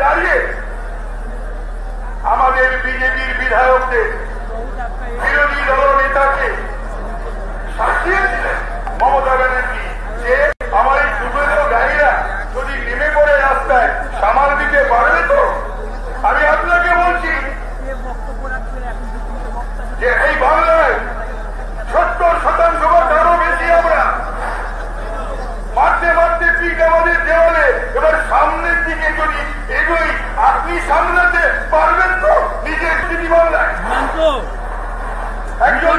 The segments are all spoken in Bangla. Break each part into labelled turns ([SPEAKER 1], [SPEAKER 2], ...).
[SPEAKER 1] দাঁড়িয়ে আমাদের বিজেপির বিধায়কদের বিরোধী দল নেতাকে শাসিয়েছিলেন মমতা ব্যানার্জি যে আমার এই যুবক গাড়িরা যদি নেমে পড়ে রাস্তায় সামাল দিতে পারবে তো। আমি আপনাকে বলছি যে এই বাংলায় 70% বা তারও বেশি আমরা মারতে মারতে পিঠ আমাদের দেওয়ালে। এবার সামনের দিকে যদি এগোই আপনি সামলাতে পারবেন তো নিজের স্থিতি বাংলায়? একজন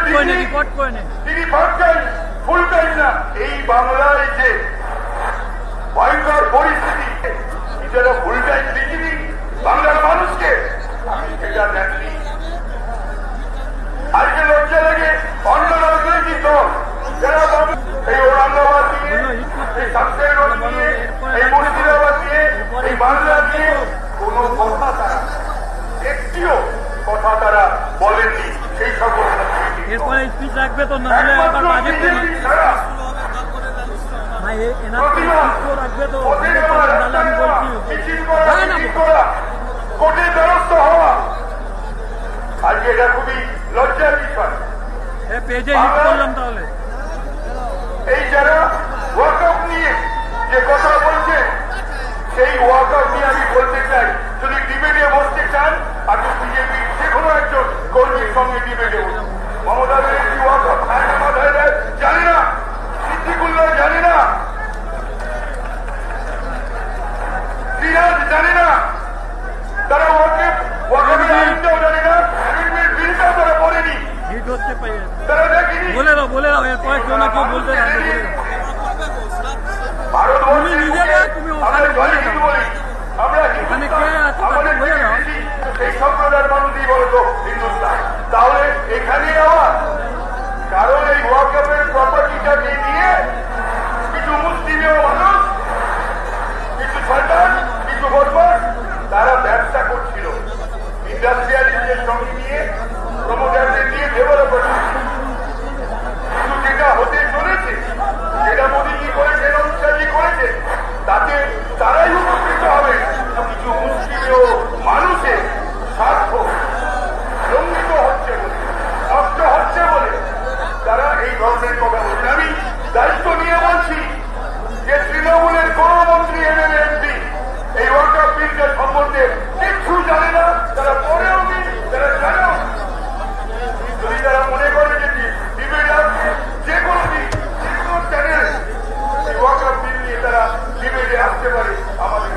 [SPEAKER 1] তিনি পার্ট টাইম ফুল টাইম না, এই বাংলায় যে ভয়ঙ্কর পরিস্থিতি নিজেরা ফুল টাইম পৃথিবী বাংলার মানুষকে আমি সেটা দেখি। আজকে লজ্জা লাগে অন্য রাজনৈতিক দল যারা এই ঔরঙ্গাবাদ নিয়ে, এই শামশেরগঞ্জ নিয়ে, এই মুর্শিদাবাদ নিয়ে, এই বাংলা নিয়ে কোনো কথা তারা একটিও কথা তারা বলেননি। সেই সকল
[SPEAKER 2] এরপরে স্পিচ রাখবে তো না হলে আবার বাজেট রাখবে তো
[SPEAKER 1] কোর্টের দ্বারস্থ হওয়া আজকে এটা খুবই লজ্জার বিষয়।
[SPEAKER 2] পেজে হিট করলাম তাহলে
[SPEAKER 1] এই যারা ওয়াকআপ নিয়ে যে কথা বলছে সেই ওয়াকআপ নিয়ে আমি বলতে চাই, যদি ডিবেটে বসতে চান আপনি বিজেপির যে কোনো একজন কর্মীর সঙ্গে ডিবেটে বসুন। মমতা ব্যানার্জি ওয়াকআপ মাথায় দেয় জানি না, সিদ্দিকুল্লাহ জানি না, সিরাজ জানি না, তারা ওয়াকআপের আইনটাও জানি না, অ্যামেন্ডমেন্ট বিলটাও তারা পড়েনি, তারা দেখেনি।
[SPEAKER 2] বলে দাও এরপর কেউ না কেউ বলতে
[SPEAKER 1] সেই সম্প্রদায়ের মানুষই বলতো হিন্দুস্তান, তাহলে এখানে আবার কারণ এই ওয়াকআপের প্রপার্টিটাকে নিয়ে কিছু মুসলিমীয় মানুষ, কিছু সরকার, কিছু বদমাশ তারা ব্যবসা করছিল ইন্ডাস্ট্রিয়ালিস্টদের সঙ্গে নিয়ে, প্রমোটারদের নিয়ে ডেভেলপার। কিন্তু যেটা হতে চলেছে যেটা মোদীজি করেছেন, অমিত শাহজি করেছে, তাতে তারাই উপকৃত হবে। কিছু মুসলিমীয় মানুষের স্বার্থ লঙ্ঘিত হচ্ছে বলে, নষ্ট হচ্ছে বলে তারা এই ধরনের কথা বলছে। আমি দায়িত্ব নিয়ে বলছি যে তৃণমূলের কোন মন্ত্রী, এমএলএ, এমপি এই ওয়াকআপ বিলটা সম্বন্ধে কিচ্ছু জানে না, তারা পড়েও নি, তারা জানেও। যদি তারা মনে করে যে ডিবেট আসছে যে কোনো দিন যে কোনো চ্যানেল এই ওয়াকআপ বিল নিয়ে তারা ডিবেটে আসতে পারে আমাদের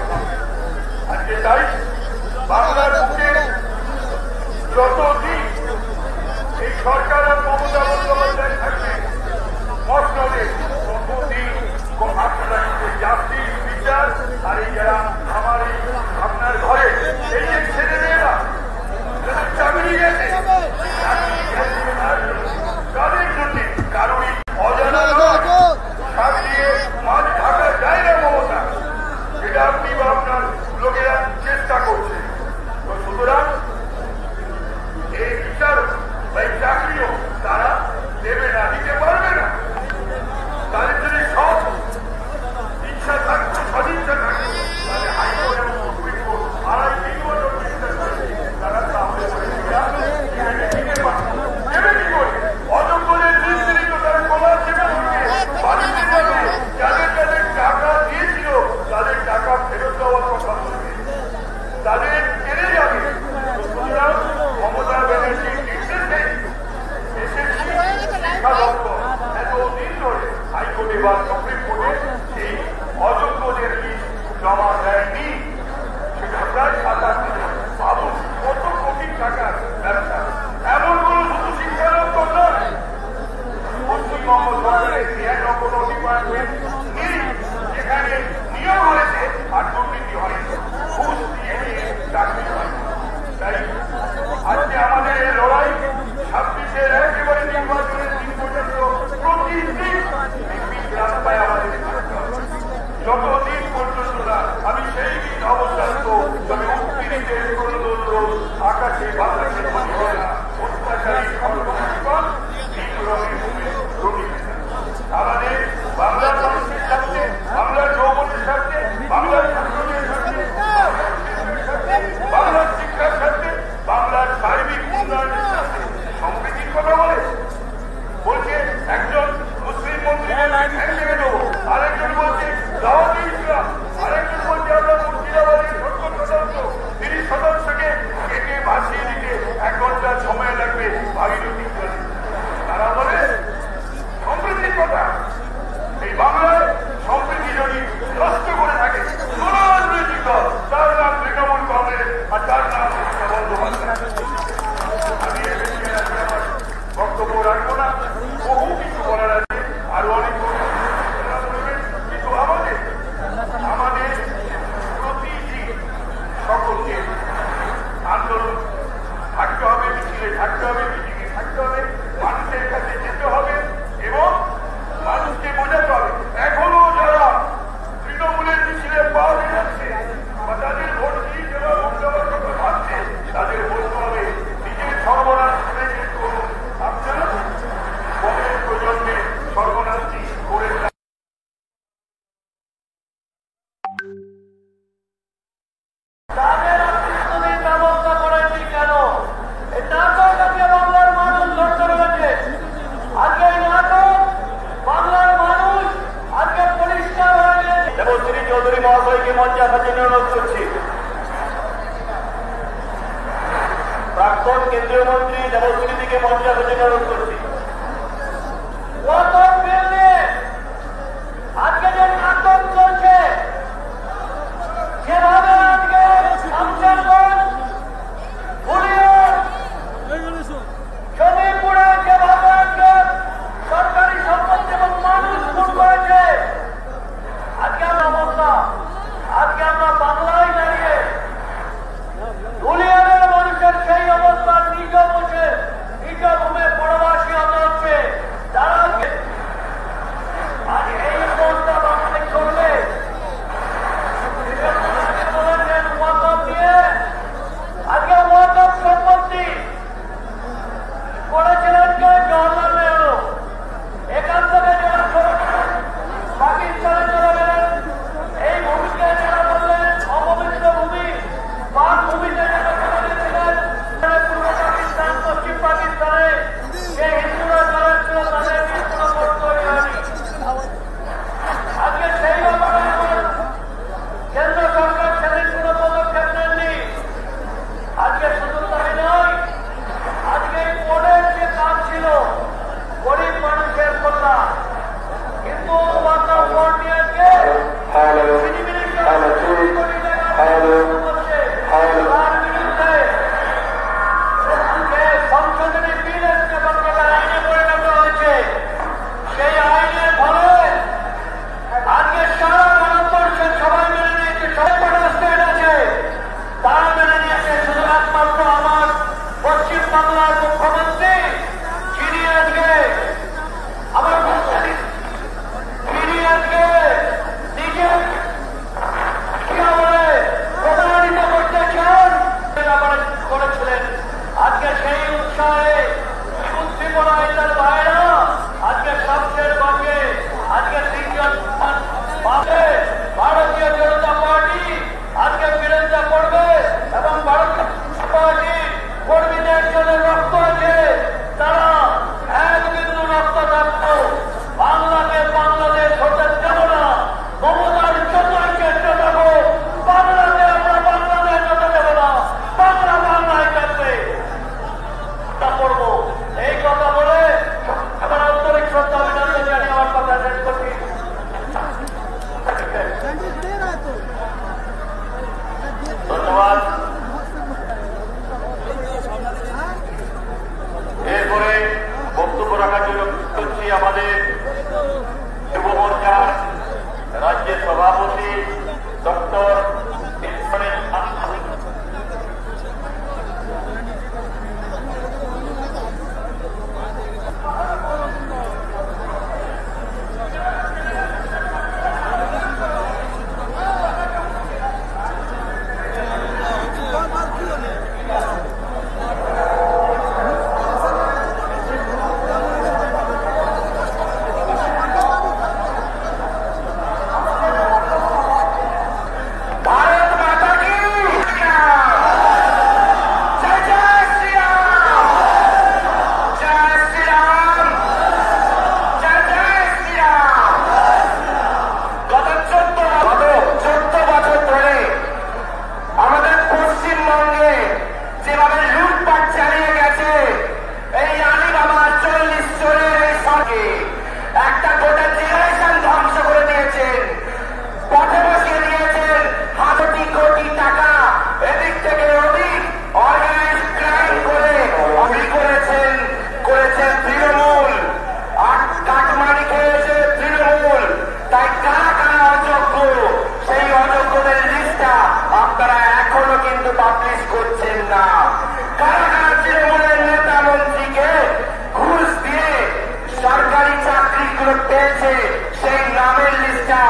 [SPEAKER 1] আজকে। তাই বাংলার বুকে যতদিন এই সরকার আর মমতা বন্দ্যোপাধ্যায় থাকবে মসনদে, ততদিন আপনারা জাতির বিচার আর এই যারা আমার আপনার ঘরে এই যে ছেলে মেয়েরা চাকরি গেছে তাদের জন্য কারোরই অজানা সাপ দিয়ে মাছ ঢাকা যায় না মমতা, এটা আপনি বা আপনার লোকেরা চেষ্টা করছে। তো সুতরাং এই বিচার বা এই চাকরিও তারা দেবে না, দিতে পারবে না। তাদের যদি সব ইচ্ছা থাকতো, সদিচ্ছা থাকতো, তাহলে হাইকোর্ট এবং সুপ্রিম কোর্ট 2.5-3 বছর চেষ্টা করে তারা তাহলে দেবে কি করে? অযোগ্যদের দৃষ্টি তো তারা কমার চেষ্টা করবে, বাড়িতে যাবে, যাদের যাদের টাকা দিয়েছিল তাদের টাকা ফেরত দেওয়ার কথা বলবে, তাদের কেড়ে যাবে। সুতরাং মমতা ব্যানার্জির নির্দেশে এসএসসি শিক্ষা দপ্তর এতদিন ধরে হাইকোর্টে বা সুপ্রিম কোর্টে এই অযোগ্যদের লিস্ট জমা দেয়নি। সেটা প্রায় 7-8 দিন। ভাবুন কত কোটি টাকার ব্যবসা। এমন কোন শুধু শিক্ষা দপ্তর নয়, পশ্চিমবঙ্গ সরকারের কোনো ডিপার্টমেন্ট নেই যেখানে নিয়োগ হয়েছে আর দুর্নীতি হয়নি, ঘুষ দিয়ে নিয়ে চাকরি হয়। তাই আজকে আমাদের এই লড়াই 26-এর একেবারে নির্বাচনের দিন পর্যন্ত প্রতিদিন রাস্তায় আমাদের থাকতে হবে। যতদিন পর্যন্ত না আমি সেই দিন অবস্থান্ত, তবে উত্তীর্ণের প্রণোদন আকাশে বাতাসে মনে হয় না, অত্যাচারী সর্বনিপন বিক্রমে ভূমি রবি। আমাদের বাংলার মানুষের স্বার্থে, বাংলার যৌবনের স্বার্থে, বাংলার ছাত্রদের স্বার্থে কেন্দ্রীয় মন্ত্রী দেবশ্রীদিকে মঞ্চে আলোচনা অনুরোধ করছি।
[SPEAKER 3] আজকে যে নাটক চলছে, যেভাবে আজকে জমিপুরে যেভাবে আজকে সরকারি সম্পত্তি এবং মানুষ খুন করেছে, আজকে আমরা অবস্থা, আজকে আমরা বাংলায় দাঁড়িয়ে ধুলিয়ানের মানুষের সেই অবস্থা নিজ বসে নিজ ভূমে পরবাসী হতে হচ্ছে। যারা আজ এই অবস্থা বাংলায় চলবে বলেছেন ওয়াকফ নিয়ে, আজকে ওয়াকফ সম্পত্তি করেছিলেন কে? জওহরলাল নেহরু। এখান থেকে যারা পাকিস্তানে চলে গেলেন, এই ভূমিকে যারা বললেন অপবিত্র ভূমি, পাক ভূমিতে যারা চলে গেছিলেন পূর্ব পাকিস্তান, পশ্চিম পাকিস্তানে যে হিন্দুরা যারা ছিল তাদের কোনো ভোট তৈরি হয়নি। আজকে সেই ব্যাপারে কেন্দ্র সরকার সেদিন কোনো পদক্ষেপ নেননি। আজকে শুধু তাই নয়, আজকে এই বোর্ডের যে কাজ ছিল গরিব মানুষের কল্যাণ, কিন্তু ওয়াকফ বোর্ড নিয়ে আজকে তার বিরুদ্ধে যে সংশোধনী বিল এসছে এবং যেটা আইনে পরিণত হয়েছে, সেই আইনের ফলে আজকে সারা ভারতবর্ষের সবাই মেনে নিয়েছে। সবকটা স্টেট আছে তারা মেনে নিয়েছে, শুধু একমাত্র আমার পশ্চিম বাংলার মুখ্যমন্ত্রী যিনি আজকে আমার তিনি আজকে নিজে কি বলে প্রতারিত করতে চান করেছিলেন। আজকে সেই উৎসাহে উদ্দীপনায় তার ভাইরা আজকে সবচেয়ে বাঁচে। আজকে তিনজন ভারতীয় জনতা পার্টি আজকে বিরোধিতা করবে এবং ভারতীয় পার্টির কর্মীদের জন্য রক্ত আছে, তারা এক বিন্দু রক্ত থাকতো বাংলাকে বাংলাদেশ হতে দেব না। মমতার যতই চেষ্টা থাকো, বাংলাকে আমরা বাংলাদেশ হতে দেব না। বাংলা বাংলায় থাকবে, তা করবো। এই কথা বলে আমার আন্তরিক শ্রদ্ধা অভিনন্দন জানিয়ে আমার কথা শেষ করছি। ধন্যবাদ। এরপরে বক্তব্য রাখার জন্য করছি আমাদের যুব মোর্চার রাজ্যের সভাপতি ডক্টর পাবলিশ করছেন না। কারা কারা তৃণমূলের নেতা মন্ত্রীকে ঘুষ দিয়ে সরকারি চাকরিগুলো পেয়েছে সেই নামের লিস্টটা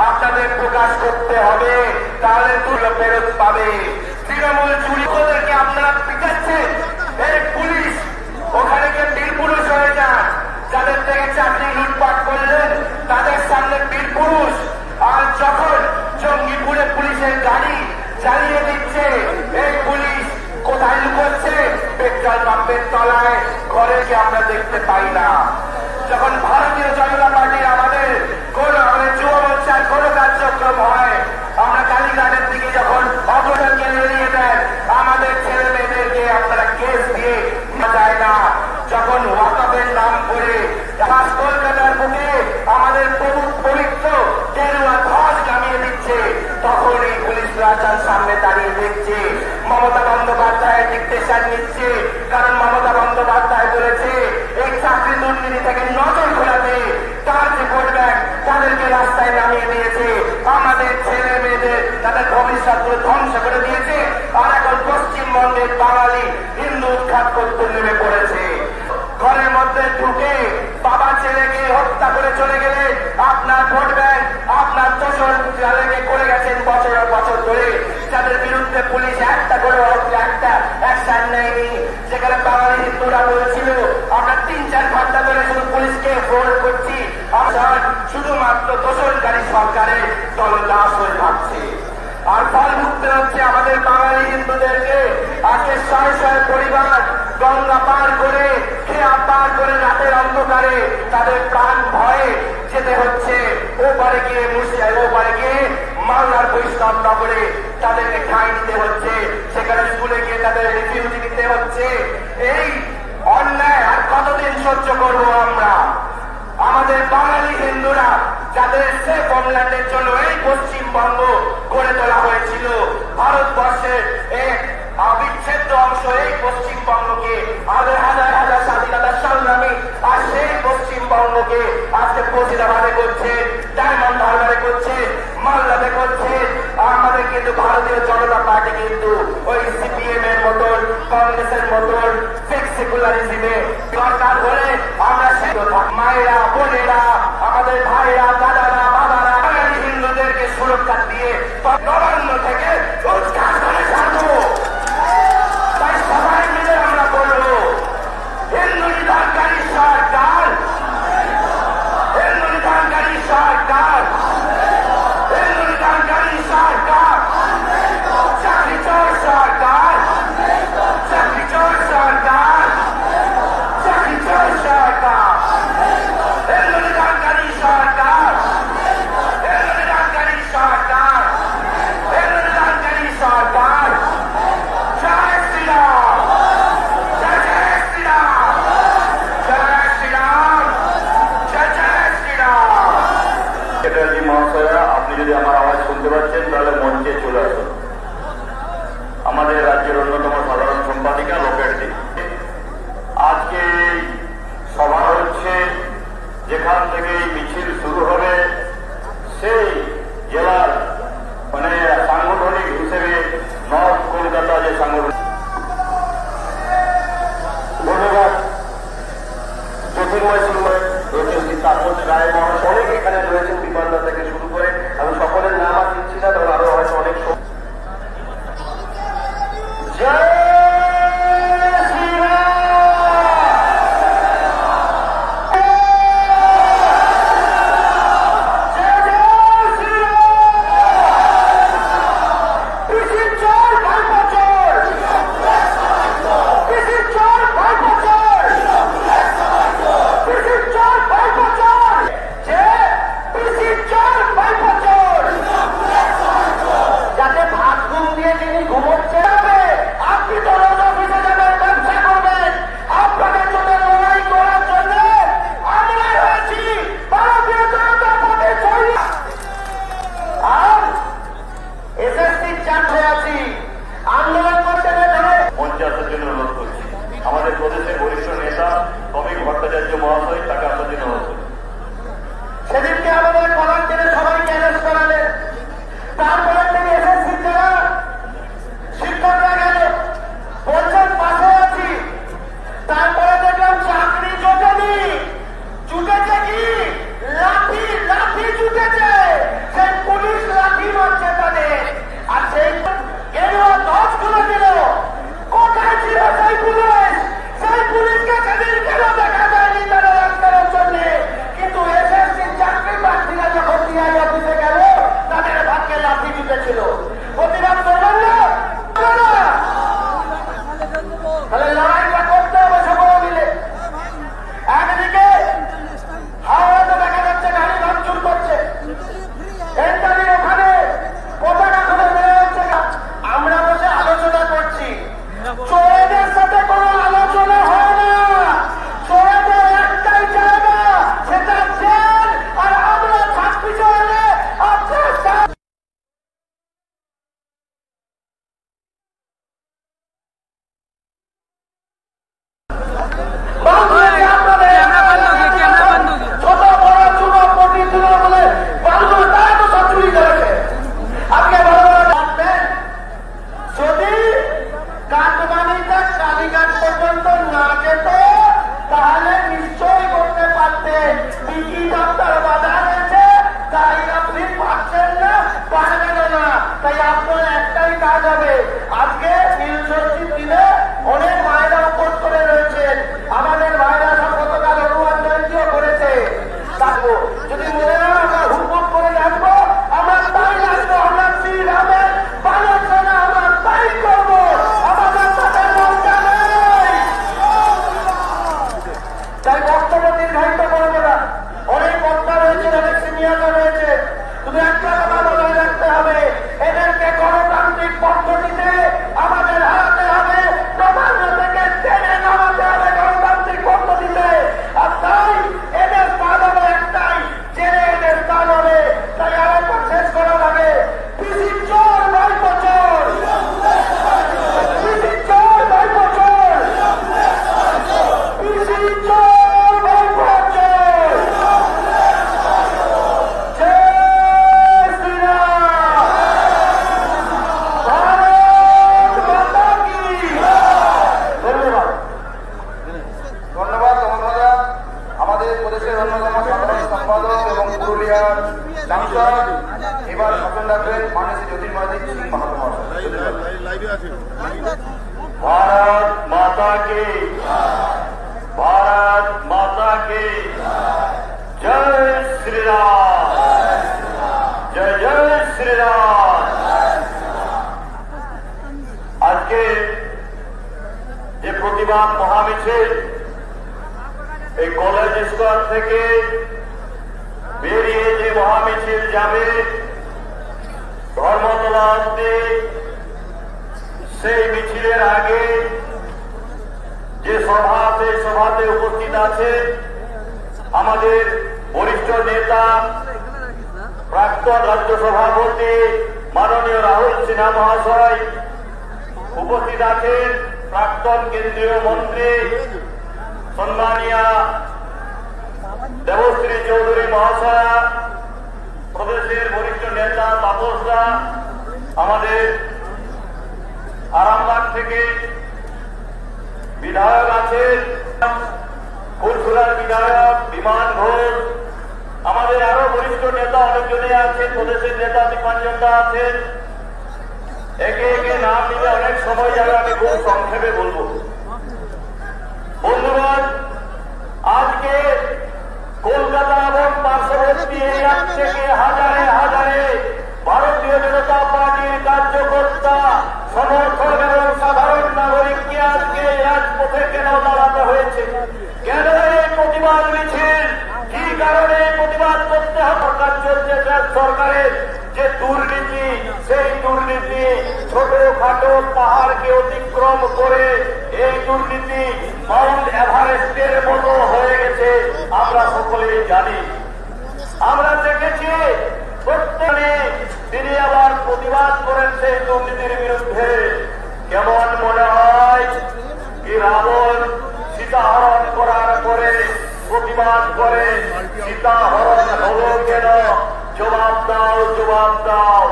[SPEAKER 3] আপনাদের প্রকাশ করতে হবে, তাহলে তুলো ফেরত পাবে। তৃণমূল চুরি ওদেরকে আপনারা পিটাচ্ছেন, এই পুলিশ ওখানে গিয়ে বীর পুরুষ হয়ে যান। যাদের থেকে চাকরি লুটপাট করলেন তাদের সামনে বীর পুরুষ। আর যখন জঙ্গিপুরে পুলিশের গাড়ি চালিয়ে দিচ্ছে, এই পুলিশ কোথায় লুকোচ্ছে? পেট্রোল পাম্পের তলায়, ঘরে কি আমরা দেখতে পাই না। যখন ভারতীয় জনতা পার্টির আমাদের যুব মোর্চার কোন কার্যক্রম হয়, আমরা কালীঘাটের দিকে যখন অগ্রসরকে এড়িয়ে দেন, আমাদের ছেলে মেয়েদেরকে আপনারা কেস দিয়ে দাঁড়িয়ে দেখছে, মমতা বন্দ্যোপাধ্যায়ের ডিকটেশন নিচ্ছে। কারণ মমতা বন্দ্যোপাধ্যায় বলেছে এই চাকরি দুর্নীতি থেকে নজর ঘোরাতে তার যে ভোট ব্যাংক তাদেরকে রাস্তায় নামিয়ে দিয়েছে, আমাদের ছেলে মেয়েদের তাদের ভবিষ্যৎ ধ্বংস করে দিয়েছে। আর এখন পশ্চিমবঙ্গের বাঙালি হিন্দু উৎখাত করতে নেমে পড়েছে। ঘরের মধ্যে ঢুকে বাবা ছেলেকে হত্যা করে চলে গেলে আপনার ভোট ব্যাংক আপনার তোষণ যাদেরকে করে গেছেন বছর বছর ধরে, যাদের বিরুদ্ধে পুলিশ একটা করে একটা অ্যাকশন নেয়নি, সেখানে বাঙালি হিন্দুরা বলছিল আমরা 3-4 ঘন্টা ধরে শুধু পুলিশকে ফোন করছি, আমরা শুধুমাত্র তোষণকারী সরকারের দলদাস হয়ে থাকছে। আর ফল ভুগতে হচ্ছে আমাদের বাঙালি হিন্দুদেরকে। আজকে শয়ে শয়ে পরিবার গঙ্গা পার করে খেয়া পার করে রাতের অন্ধকারে তাদের প্রাণ ভয়ে যেতে হচ্ছে ওপারে গিয়ে মুর্শিদাবাদ, ওপারে গিয়ে মালদার বৈষ্ণব নগরে তাদেরকে ঠাঁই দিতে হচ্ছে, সেখানে স্কুলে গিয়ে তাদের রিফিউজি দিতে হচ্ছে। এই অন্যায় আর কতদিন সহ্য করবো আমরা? আমাদের বাঙালি হিন্দুরা যাদের সেফ হোমল্যান্ডের জন্য এই পশ্চিমবঙ্গ গড়ে তোলা হয়েছিল, ভারতবর্ষের এক অবিচ্ছেদ্য অংশ এই পশ্চিমবঙ্গকে, আমাদের হাজার হাজার স্বাধীনতা সংগ্রামী, আর সেই পশ্চিমবঙ্গকে আজকে মুর্শিদাবাদে করছে, ডায়মন্ড হারবারে করছে, মালদাতে করছে। আমাদের কিন্তু ভারতীয় জনতা পার্টি কিন্তু ওই সিপিএম এর মতন কংগ্রেসের মতন ফেক সেকুলারিজমে সরকার হলে আমরা সেই মায়েরা বোনেরা আমাদের ভাইরা দাদারা বাবারা বাঙালি হিন্দুদেরকে সুরক্ষা দিয়ে নবান্ন থেকে উৎখাত করে ছাড়বো। তাই সবাই মিলে আমরা বলবো হিন্দু নিধনকারী সরকার, হিন্দু নিধনকারী সরকার, হিন্দু নিধনকারী সরকার, চাকরি চোর সরকার, চাকরি চোর সরকার, চাকরি চোর সরকার, হিন্দু নিধনকারী সরকার, হিন্দু নিধনকারী সরকার, হিন্দু নিধনকারী সরকার। জয় শ্রীরাম, জয় জয় শ্রীরাম, জয় শ্রীরাম, জয় জয় শ্রীরাম।
[SPEAKER 4] সেক্রেটারি মহাশয়া, আপনি যদি আমার আওয়াজ শুনতে পাচ্ছেন তাহলে মঞ্চে চলে আসুন। আমাদের রাজ্যের অন্যতম সাধারণ সম্পাদিকা লোকেট দি আজকে এই সভা হচ্ছে, যেখান থেকে এই মিছিল শুরু হবে সেই জেলার মানে সাংগঠনিক হিসেবে নর্থ কলকাতা যে সাংগঠনিক। ধন্যবাদ জ্যোতির্ময় সিংহ, তাপস রায় মহাশয় অনেক এখানে রয়েছেন, বিমানদা থেকে শুরু করে আমি সকলের নাম আর দিচ্ছি না, তবে আরো হয়তো অনেক
[SPEAKER 3] কালীঘাট পর্যন্ত না যেত তাহলে নিশ্চয়ই করতে পারতেন। বিকি দপ্তর বাধা রয়েছে, তাই আপনি পারছেন না, পারবেন না। তাই আপনার একটাই কাজ হবে, আজকে নীলষষ্ঠীর দিনে অনেক মায়েরা উপোস করে রয়েছেন, আমাদের মায়েরা সব গতকাল হনুমান জয়ন্তীও করেছে। থাকবো যদি মনে হয় আমরা হুকুম করে রাখবো, আমরা তাই রাখবো, আমরা শ্রীরামের বালকরা আমরা তাই করবো, আমাদের তাদের মজা নেই। তাই বক্তব্য দীর্ঘায়িত করবো না, অনেক বক্তা রয়েছে, অনেক সিনিয়ররা রয়েছে, শুধু একটা কথা বজায় রাখতে হবে, এদেরকে গণতান্ত্রিক পদ্ধতিতে আমাদের হারাতে হবে, প্রাধান্য থেকে টেনে নামাতে হবে গণতান্ত্রিক পদ্ধতিতে। আর তাই এদের স্থান হবে একটাই, জেনে এদের স্থান হবে। তাই আরেকবার শেষ করা লাগে, পিসি চোর ভাইপো চোর, পিসি চোর ভাইপো চোর, পিসি চোর ভাইপো চোর। জয় শ্রীরাম, ভারত মাতা কি। ধন্যবাদ।
[SPEAKER 5] ধন্যবাদ মহোদয়া। আমাদের প্রদেশের অন্যতম সাধারণ সম্পাদক এবং পুরুলিয়ার সাংসদ এবার শাসন রাখবেন মাননীয় শ্রী জ্যোতির্ময় সিং মাহাতো মহাশয়।
[SPEAKER 4] भारत माता की, भारत माता की जय श्री राम, जय जय श्री राम। আজকে যে প্রতিবাদ মহামিছিল এই কলেজ স্কোয়ার থেকে বেরিয়ে যে মহামিছিল যাবে ধর্মতলা অব্দি, সেই মিছিলের আগে যে সভাতে উপস্থিত আছে আমাদের বরিষ্ঠ নেতা প্রাক্তন রাজ্য সভাপতি মাননীয় রাহুল সিনহা মহাশয়, উপস্থিত আছেন প্রাক্তন কেন্দ্রীয় মন্ত্রী সম্মানীয়া দেবশ্রী চৌধুরী মহাশয়া, প্রদেশের বরিষ্ঠ নেতা তাপসরা, আমাদের আরামবাগ থেকে বিধায়ক আছেন ফুলসুরার বিধায়ক বিমান ঘোষ, আমাদের আরো বরিষ্ঠ নেতা অনেকজনে আছেন, প্রদেশের নেতা দীপাঞ্জনদা আছেন। একে একে নাম নিলে অনেক সময় যাবে, আমি খুব সংক্ষেপে বলবো। বন্ধুগণ, আজকে কলকাতা এবং পার্শ্ববর্তী এরিয়া থেকে হাজারে হাজারে ভারতীয় জনতা পার্টির কার্যকর্তা, সমর্থক এবং সাধারণ নাগরিককে আজকে রাজপথে কেন দাঁড়াতে হয়েছে? কেন এই প্রতিবাদ মিছিল? কি কারণে প্রতিবাদ করতে হবে? সরকার চলছে, সরকারের যে দুর্নীতি, সেই দুর্নীতি ছোটখাটো পাহাড়কে অতিক্রম করে এই দুর্নীতি মাউন্ট এভারেস্টের মতো হয়ে গেছে, আমরা সকলেই জানি। আমরা দেখেছি প্রত্যেকে তিনি আবার প্রতিবাদ করেন সেই দুর্নীতির বিরুদ্ধে। কেমন মনে হয় কি রাবণ সীতা হরণ করার পরে প্রতিবাদ করে, সীতা হরণ হলো কেন? জবাব দাও, জবাব দাও।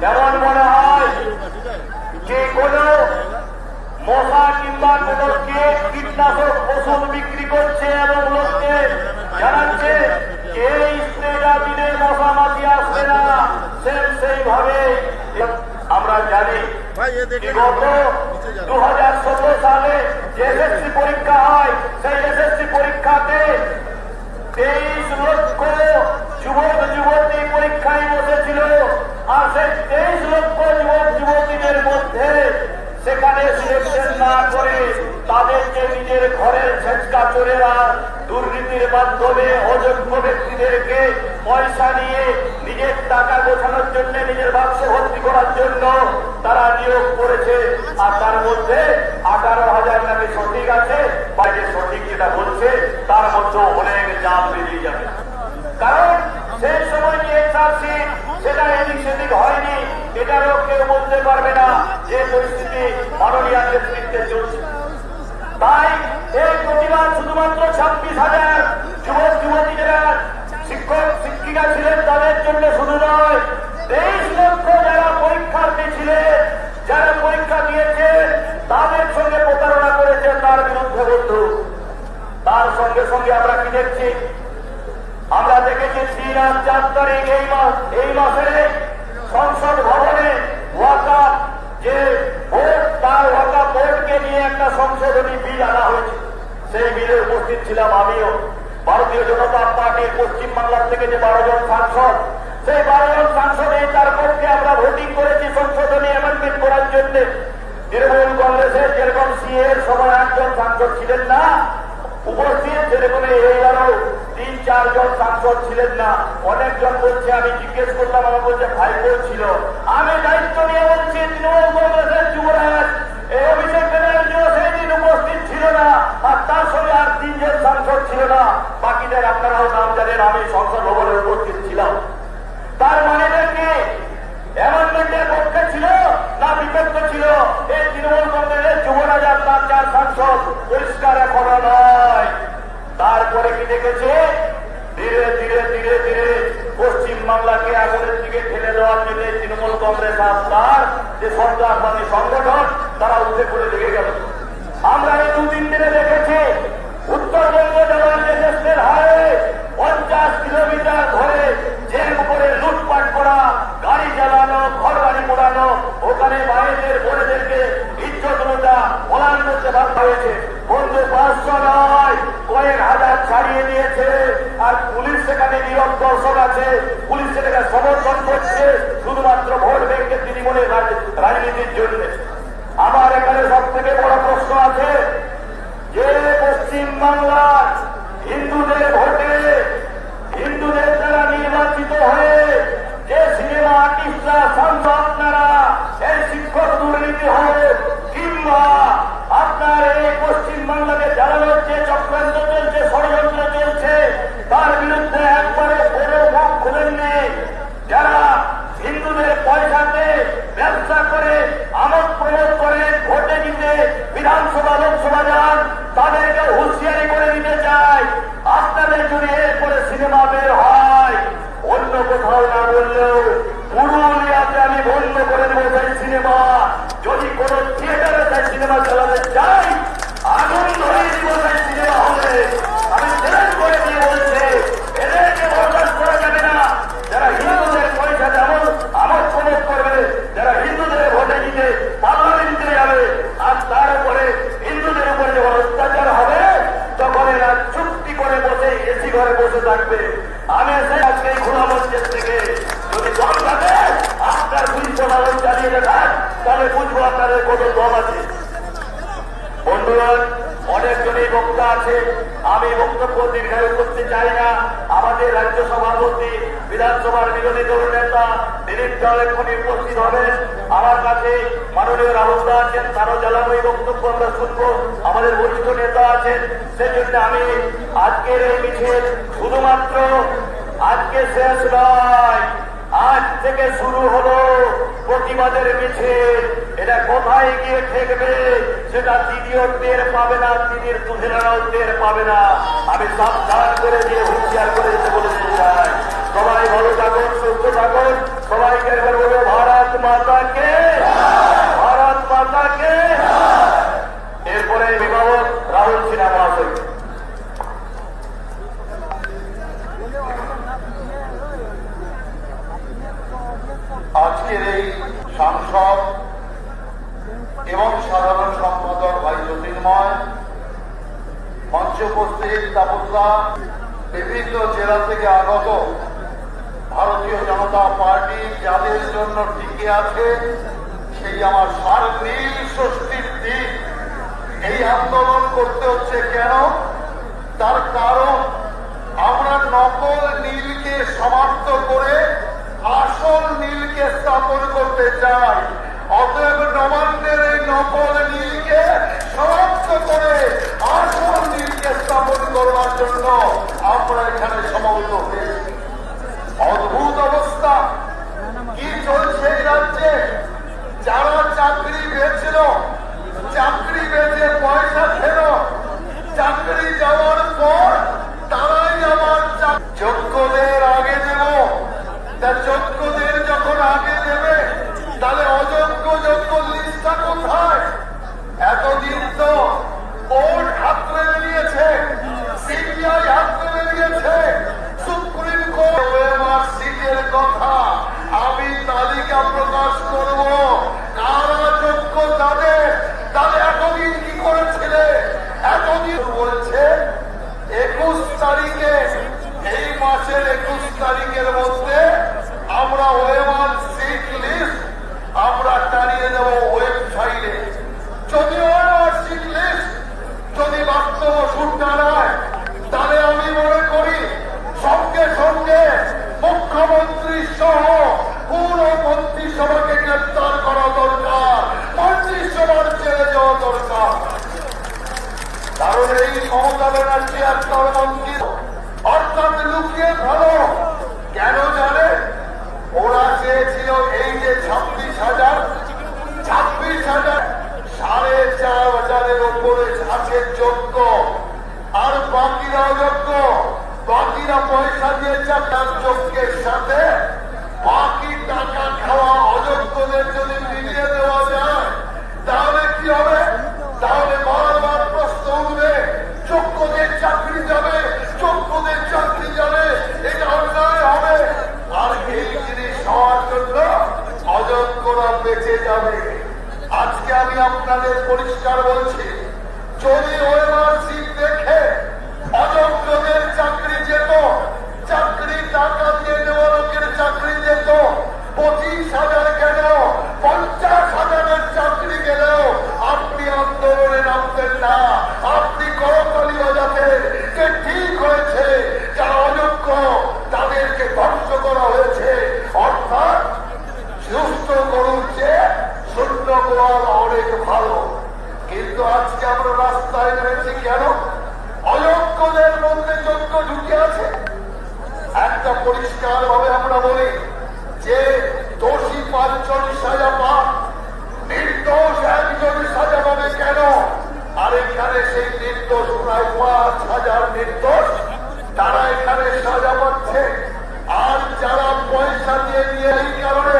[SPEAKER 4] কেমন মনে হয় যে কোন মশা কিংবা কোন কীটনাশক ওষুধ বিক্রি করছে এবং লোককে জানাচ্ছে এই স্প্রেটা দিনে মশা মাছি আসবে না, সেইভাবে আমরা জানি গত 2017 সালে যে এসএসসি পরীক্ষা হয়, সেই এসএসসি পরীক্ষাতে 23 লক্ষ যুবক যুবতী পরীক্ষায় বসেছিল। আর সেই 23 লক্ষ যুবক যুবতীদের মধ্যে সেখানে সিলেকশন না করে তাদেরকে নিজের ঘরের ছেচকা চোরেরা দুর্নীতির মাধ্যমে অযোগ্য ব্যক্তিদেরকে পয়সা নিয়ে নিজের টাকা গোছানোর জন্য, নিজের বাক্স ভর্তি করার জন্য তারা নিয়োগ করেছে। আর তার মধ্যে 18,000 নাকি সঠিক আছে, বা যে সঠিক যেটা বলছে তার মধ্যেও অনেক চাপ বেরিয়ে যাবে। কারণ সেই সময় যে এসআরসি সেটা এদিক সেদিক হয়নি, এটারও কেউ বলতে পারবে না যে পরিস্থিতি মাননীয় নেতৃত্বে চলছে। তাই এই প্রতিবাদ শুধুমাত্র 26,000 যুবক যুবতী যারা শিক্ষক শিক্ষিকা ছিলেন তাদের জন্য শুধু নয়, 23 লক্ষ যারা পরীক্ষার্থী ছিলেন, যারা পরীক্ষা দিয়েছে সঙ্গে সঙ্গে আমরা কি দেখছি, আমরা দেখেছি 3 আর 4 তারিখ এই মাসের সংসদ ভবনে ওয়াকাফ যে ভোট, তার ওয়াকাফ বোর্ডকে নিয়ে একটা সংশোধনী বিল আনা হয়েছে। সেই বিলে উপস্থিত ছিলাম আমিও। ভারতীয় জনতা পার্টির পশ্চিমবাংলার থেকে যে 12 জন সাংসদ, সেই 12 জন সাংসদে তার পক্ষে আমরা ভোটিং করেছি সংশোধনী অ্যামেন্ডমেন্ট করার জন্য। তৃণমূল কংগ্রেসের যেরকম সিএ এর সময় 8 জন সাংসদ ছিলেন না উপস্থিত, সেরকম এইবারও 3-4 জন সাংসদ ছিলেন না। অনেকজন বলছে, আমি জিজ্ঞেস করলাম, আমার বলছে ভাইপো ছিল। আমি দায়িত্ব নিয়ে বলছি তৃণমূল কংগ্রেসের যুবরাজ এই অভিষেক ব্যানার্জিও সেই দিন উপস্থিত ছিল না, আর তার সঙ্গে আর 3 জন সাংসদ ছিল না। বাকিদের আপনারাও নাম জানেন, আমি সংসদ ভবনে উপস্থিত ছিলাম। তার মানে কি অ্যামেন্ডমেন্টের পক্ষে ছিল না বিপক্ষ ছিল এই তৃণমূল কংগ্রেসের যুবরাজ আর তার 4 সাংসদ? পরিষ্কার এখনো নয়। তারপরে কি দেখেছে, ধীরে ধীরে ধীরে ধীরে পশ্চিমবাংলাকে আগুনের দিকে ঠেলে দেওয়ার জন্য তৃণমূল কংগ্রেস আর তার যে সন্ত্রাসবাদী সংগঠন, তারা উঠে পড়ে লেগে গেল। আমরা এই 2-3 দিনে দেখেছি উত্তরবঙ্গ যাওয়ার যে দেশের হারে 50 কিলোমিটার ধরে জেম করে লুটপাট করা, গাড়ি চালানো, ঘর বাড়ি পোড়ানো, ওখানে বাইরের বোনেদেরকে ইজ্জত লুটা পলায়ন করতে বাধ্য হয়েছে। বন্ধু 500 নয়, কয়েক হাজার ছাড়িয়ে দিয়েছে। আর পুলিশ সেখানে নীরব দর্শক আছে, পুলিশ সেটাকে সমর্থন করছে শুধুমাত্র ভোট ব্যাংকের তৃণমূলের রাজনীতির জন্য। আমার এখানে সব থেকে বড় প্রশ্ন আছে যে পশ্চিমবাংলার হিন্দুদের ভোটে, হিন্দুদের দ্বারা নির্বাচিত হয়ে যে সিনেমা আর্টিস্টরা, সাংসদ, আপনারা এই শিক্ষক দুর্নীতি হবে কিংবা আপনার এই পশ্চিমবাংলাকে জ্বালানোর যে চক্রান্ত চলছে, ষড়যন্ত্র চলছে, তার বিরুদ্ধে একবারে কোনো মুখ খুলেননি। যারা হিন্দুদের পয়সাতে ব্যবসা করে আমোদ প্রমোদ করে ভোটে দিতে বিধানসভা লোকসভা যান, তাদেরকে হুঁশিয়ারি করে দিতে চাই, আপনাদের যদি এরপরে সিনেমা বের হয়, অন্য কোথাও না বললেও পুরুলিয়াতে আমি বন্ধ করে দেবো সেই সিনেমা। যদি কোন থিয়েটারে সেই সিনেমা চালাতে চাই, আগুন ধরিয়ে দিব সেই সিনেমা হলে। আমি চ্যালেঞ্জ করে দিয়ে বলছি, এদেরকে বরদাস্ত করা যাবে না। যারা হিন্দুদের পয়সা যেমন আমোদ প্রমোদ করবে, যারা হিন্দুদের ভোটে দিতে পার্লামেন্টে যাবে, আর তার উপরে হিন্দুদের উপরে যখন অত্যাচার হবে, তখন এরা চুক্তি করে বসে এসি ঘরে বসে থাকবে। আমি আজকে খোলা মঞ্চের থেকে যদি দম থাকে, আপনার পুলিশ প্রশাসন চালিয়ে দেখান, তাহলে বুঝবো আপনাদের কত দম আছে। বন্ধুগণ, অনেকজনই বক্তা আছে, আমি বক্তব্য দীর্ঘায়ু করতে চাই না। আমাদের রাজ্য সভাপতি, বিধানসভার বিরোধী দল নেতা দিলীপ দল এক্ষুনি উপস্থিত হবেন। আমার কাছে মাননীয় রাহুল দা আছেন, তারও জ্বালানো বক্তব্য আমরা শুনবো। আমাদের বরিষ্ঠ নেতা আছেন, সেই জন্য আমি আজকের এই মিছিল শুধুমাত্র আজকে শেষ নয়, আজ থেকে শুরু হলো প্রতিবাদের মিছিল। এটা কোথায় গিয়ে ঠেকবে সেটা দিদিও টের পাবে না, দিদির দুধেরাও টের পাবে না। আমি সাবধান করে দিয়ে হুঁশিয়ার করে দিতে বলতে চাই, সবাই ভালো থাকুন, সুস্থ থাকুন। সবাইকে একবার বলবো ভারত মাতাকে, ভারত মাতাকে। এরপরে অভিভাবক রাহুল সিনহা মহাশয়।
[SPEAKER 5] আজকের এই সাংসদ এবং সাধারণ সম্পাদক ভাই জ্যোতির্ময়, মঞ্চে উপস্থিত তাপসদা, বিভিন্ন জেলা থেকে আগত ভারতীয় জনতা পার্টি যাদের জন্য টিকে আছে, সেই আমার সার্বনীল ষষ্ঠীর দিন এই আন্দোলন করতে হচ্ছে। কেন? তার কারণ আমরা নকল নীলকে সমাপ্ত করে আসল নীলকে স্থাপন করতে চাই। অতএব নবান্নের এই নকল নীলকে সমাপ্ত করে আসল নীলকে স্থাপন করবার জন্য আমরা এখানে সমবেত হয়েছি। অদ্ভুত অবস্থা কি চলছে এই রাজ্যে। যারা চাকরি পেয়েছিল, চাকরি বেঁচে পয়সা খেল, চাকরি যাওয়ার পর তারাই আবার যোগ্যদের আগে দেব। তা যোগ্যদের যখন আগে দেবে, তাহলে অযোগ্য যোগ্য লিস্টটা কোথায়? এতদিন তো বোর্ড হাতড়ে নিয়েছে,
[SPEAKER 1] বাকিরা অযোগ্য, বাকিরা পয়সা দিয়ে চাকরির সাথে বাকি টাকা খাওয়া অযোগ্যদের যদি মিলিয়ে দেওয়া যায় তাহলে কি হবে? তাহলে বারবার প্রশ্ন উঠবে, যোগ্যদের চাকরি যাবে, যোগ্যদের চাকরি যাবে, এটা অন্যায় হবে। আর এই জিনিস হওয়ার জন্য অযোগ্যরা বেঁচে যাবে। আজকে আমি আপনাদের পরিষ্কার বলছি, যদি ওএমআরসি দেখে অযোগ্যদের চাকরি যেত, চাকরি টাকা দিয়ে দেওয়া লোকের চাকরি যেত, 25,000 গেল, 50,000-এর চাকরি গেলেও আপনি আন্দোলনে নামতেন না, আপনি করতালি বাজাতেন যে ঠিক হয়েছে, যারা অযোগ্য তাদেরকে ধ্বংস করা হয়েছে। অর্থাৎ সুস্থ গরুর চেয়ে শূন্য গোয়াল অনেক ভালো। কিন্তু আজকে আমরা রাস্তায় নেমেছি কেন? অযোগ্যদের মধ্যে যোগ্য ঢুকে আছে। একটা পরিষ্কার ভাবে আমরা বলি যে দোষী 5 জন সাজা পান, নির্দোষ 1 জন সাজা পাবে কেন? আর এখানে সেই নির্দোষ প্রায় 5,000 নির্দোষ, তারা এখানে সাজা পাচ্ছে। আর যারা পয়সা দিয়ে নিয়ে এই কারণে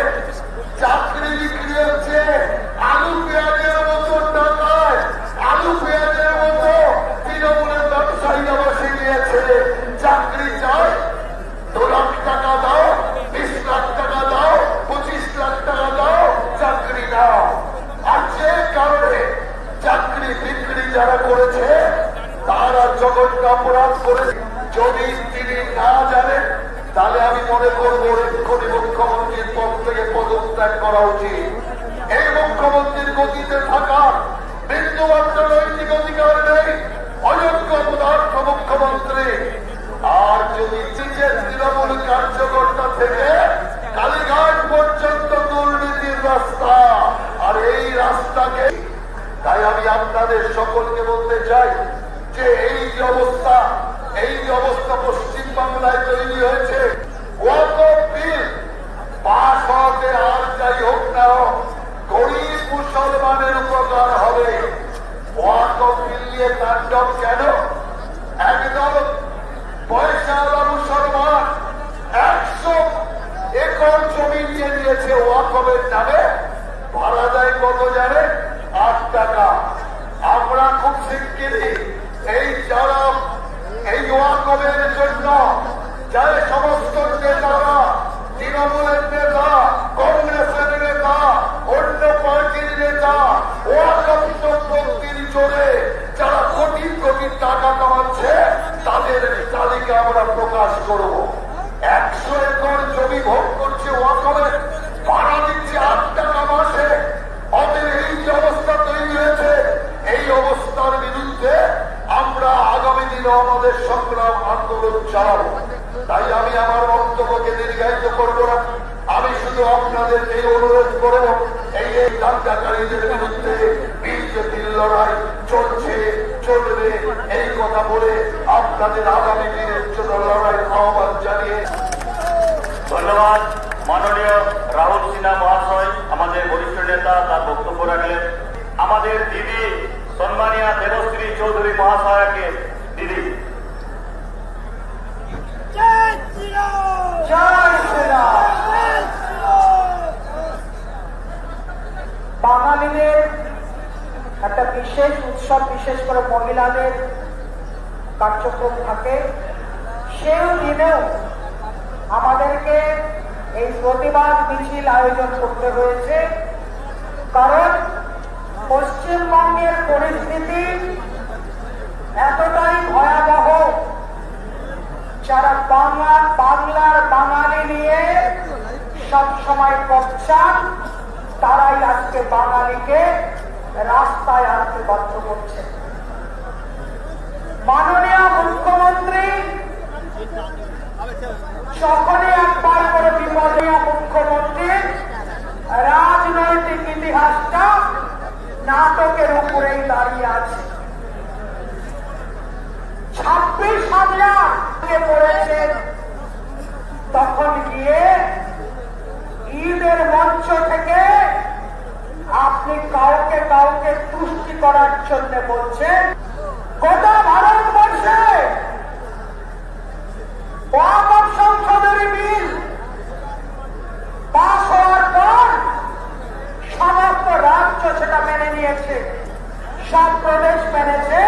[SPEAKER 1] চাকরি বিক্রি হচ্ছে আলু পেঁয়াজের মতো টাকায়, আলু পেঁয়াজের মতো তৃণমূলের ব্যবসায়ীরা বসে গিয়েছে। চাকরি চায়, 2 লাখ টাকা দাও, 20 লাখ টাকা দাও, 25 লাখ টাকা দাও, চাকরি দাও। আর যে কারণে চাকরি বিক্রি যারা করেছে তারা জঘন্য অপরাধ করেছে। যদি তিনি না জানেন তাহলে আমি মনে করবো এক্ষুনি মুখ্যমন্ত্রীর পদ থেকে পদত্যাগ করা উচিত। এই মুখ্যমন্ত্রীর গতিতে থাকার বিন্দুমাত্র নৈতিক অধিকার নেই, অযোগ্য পদার্থ মুখ্যমন্ত্রী। আর যদি নিজের তৃণমূল কার্যকর্তা থেকে কালীঘাট পর্যন্ত দুর্নীতির রাস্তা, আর এই রাস্তাকে, তাই আমি আপনাদের সকলকে বলতে চাই যে এই যে অবস্থা পশ্চিমবাংলায় তৈরি হয়েছে, ওয়াকফ বিল পাস হতে আর যাই হোক না হোক গরিব মুসলমানের উপকার হবে। ওয়াকফ বিল নিয়ে তাণ্ডব কেন? একদল পয়সাওয়ালা মুসলমান 100 একর জমি নিয়ে নিয়েছে ওয়াকফের নামে, ভাড়া দেয় কত জানেন? 8 টাকা। আমরা খুব শিগগিরই এই যারা এই ওয়াকফের জন্য যারা সমস্ত নেতারা, তৃণমূলের নেতা, কংগ্রেসের নেতা, অন্য পার্টির নেতা, ওয়াকফ সম্পত্তির জোরে যারা কোটি কোটি টাকা কামাচ্ছে তাদের তালিকা আমরা প্রকাশ করব। 100 একর জমি ভোগ করছে ওয়াকফের, ভাড়া দিচ্ছে 8 টাকা মাসে। ওদের এই যে অবস্থা তৈরি হয়েছে, এই অবস্থার বিরুদ্ধে আমরা আগামী দিনে আমাদের সংগ্রাম আন্দোলন চালাবো। তাই আমি আমার বক্তব্যকে দীর্ঘায়িত করব না, আমি শুধু আপনাদেরকে অনুরোধ করব, এই দাঙ্গাকারীদের বিরুদ্ধে বিজেপির লড়াই চলছে, চলবে, এই কথা বলে আপনাদের আগামী দিনের জন্য লড়াইয়ের আহ্বান জানিয়ে
[SPEAKER 4] ধন্যবাদ। মাননীয় রাহুল সিনহা মহাশয় আমাদের বরিষ্ঠ নেতা তার বক্তব্য রাখলেন। আমাদের দিদি সম্মানীয় দেবশ্রী চৌধুরী মহাশয়কে দিদি।
[SPEAKER 6] বাঙালিদের একটা বিশেষ উৎসব, বিশেষ করে মহিলাদের কার্যক্রম থাকে, সেই দিনেও আমাদেরকে এই প্রতিবাদ মিছিল আয়োজন করতে হয়েছে। কারণ পশ্চিমবঙ্গের পরিস্থিতি এতটাই ভয়াবহ, যারা বাংলার বাঙালি নিয়ে সবসময় পশ্চাৎ, তারাই আজকে বাঙালিকে রাস্তায় আনতে বাধ্য করছে। মাননীয় মুখ্যমন্ত্রী যখনই একবার করে বিপদীয় মুখ্যমন্ত্রী রাজনৈতিক ইতিহাসটা নাটকের উপরেই দাঁড়িয়ে আছে। 26,000 পড়েছেন, তখন গিয়ে ঈদের মঞ্চ থেকে আপনি কাউকে তুষ্টি করার জন্য বলছেন। গোটা ভারতবর্ষে নিয়েছে, সব প্রদেশ মেনেছে,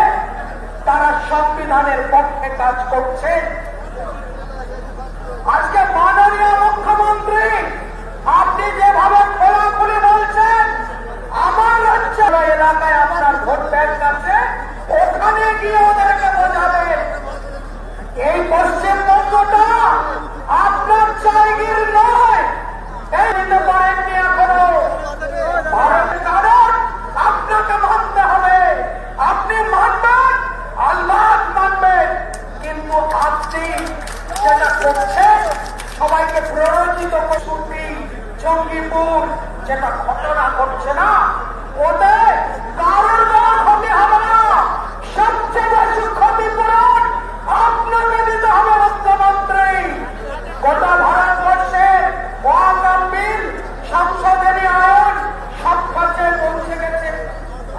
[SPEAKER 6] তারা সংবিধানের পক্ষে কাজ করছে। আজকে মাননীয় মুখ্যমন্ত্রী আপনি যেভাবে খোলাখুলি বলছেন, আমার অঞ্চল এলাকায় আপনার ভোট ব্যাংক আছে, ওখানে গিয়ে ওদেরকে বোঝাবেন এই পশ্চিমবঙ্গটা আপনার জায়গির নয়। এই দিতে পারেননি এখনো, ভারতের কারণ আপনাকে মানতে হবে, আপনি মানবেন, আল্লাহ মানবেন, কিন্তু আপনি যেটা করছেন সবাইকে প্ররোচিত কসুটি জঙ্গিপুর যেটা ঘটনা ঘটছে না, ওদের কারোর দ্বারা ক্ষতি হবে না। সবচেয়ে বেশি ক্ষতিপূরণ আপনাকে দিতে হবে মুখ্যমন্ত্রী। গোটা ভারতবর্ষের ওয়াকফ বিল সংশোধনী আইন সব কাছে পৌঁছে গেছে।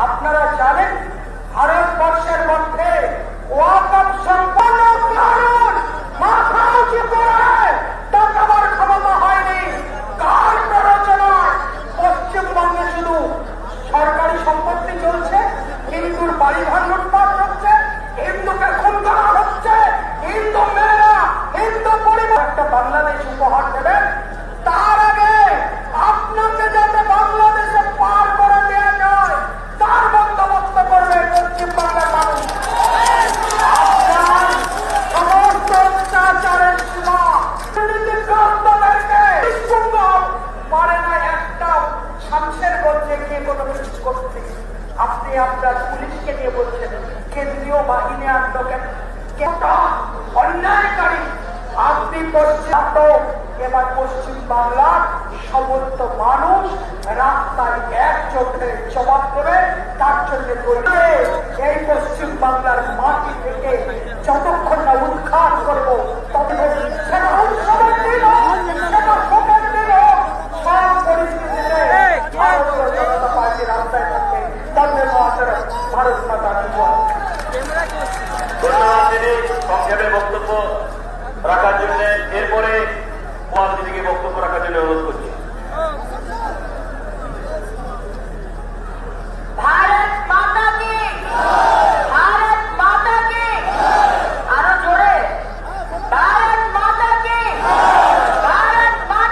[SPEAKER 6] আপনারা জানেন ভারতবর্ষের মধ্যে ওয়াকফ সম্পন্ন কারণ মাথা উঁচু করে টাকাবার ক্ষমতা হয়নি। কার প্ররোচনায় পশ্চিমবঙ্গে শুধু সরকারি সম্পত্তি চলছে, হিন্দুর বাড়ি ঘর লুটপাট হচ্ছে, হিন্দুকে খুন করা হচ্ছে, হিন্দু মেয়েরা হিন্দু পরিবার একটা বাংলাদেশ উপহার দেবেন, তার আগে আপনাকে যাতে বাংলাদেশে পার করে দেওয়া যায় তার বন্দোবস্ত করবে পশ্চিমবাংলার মানুষ। আপনার সমস্ত অত্যাচারের সীমা দুর্নীতিগ্রস্তদেরকে পারে না একটা শামশেরগঞ্জে গিয়ে কোনো কিছু করতে। আপনি আপনার পুলিশকে নিয়ে বলছেন কেন্দ্রীয় বাহিনী আন্দোলন অন্যায়কারী। আপনি পশ্চিম এবার পশ্চিম বাংলার সমস্ত মানুষ রাস্তায় এক চোখে জবাব দেবে, তার জন্য এই পশ্চিম বাংলার মাটি থেকে যতক্ষণ না উৎখাত করবো তবে সেটা উৎসবের দিন হোক, সেটা ভোটের দিন হোক, সব পরিস্থিতিতে ভারতীয় জনতা পার্টি রাস্তায় থাকবে। বন্দে মাতরম, ভারত মাতা কি জয়।
[SPEAKER 4] ধন্যবাদ দিদি সংক্ষেপে বক্তব্য রাখার জন্য। এরপরে কুমার দিদিকে বক্তব্য রাখার জন্য অনুরোধ করছি।
[SPEAKER 6] भारत माता की, भारत माता की, आरो जोरे, भारत माता की, भारत माता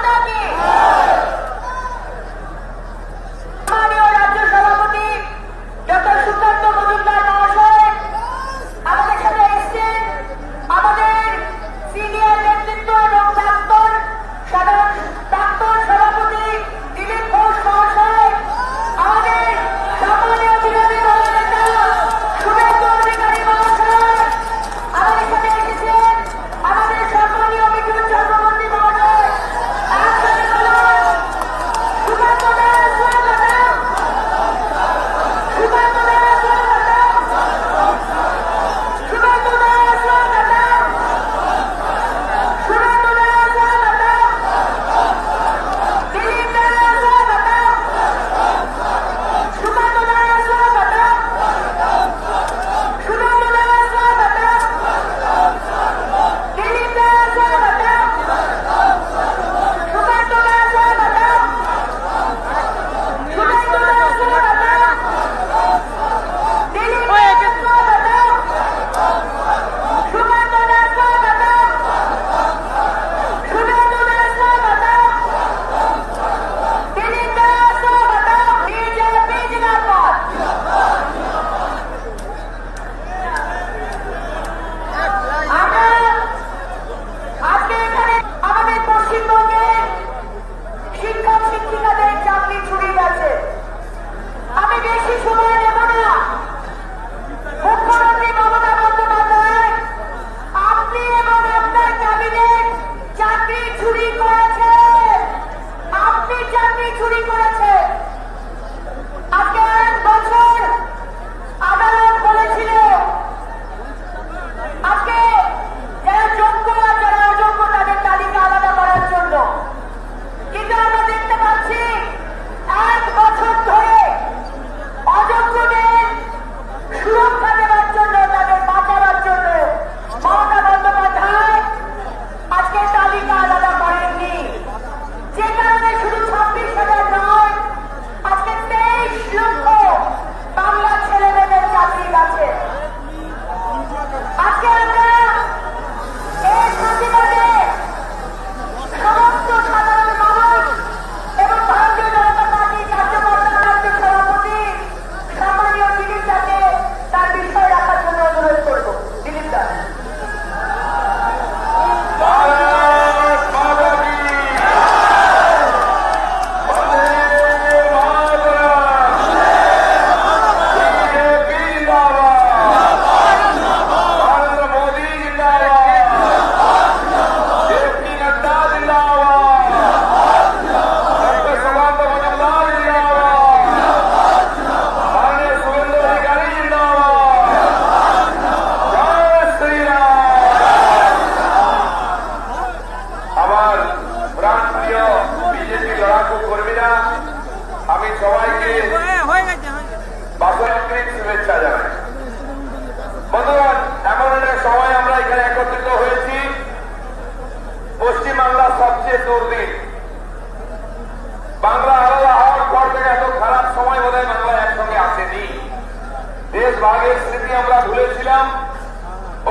[SPEAKER 5] দেশ ভাগের স্মৃতি আমরা ভুলেছিলাম।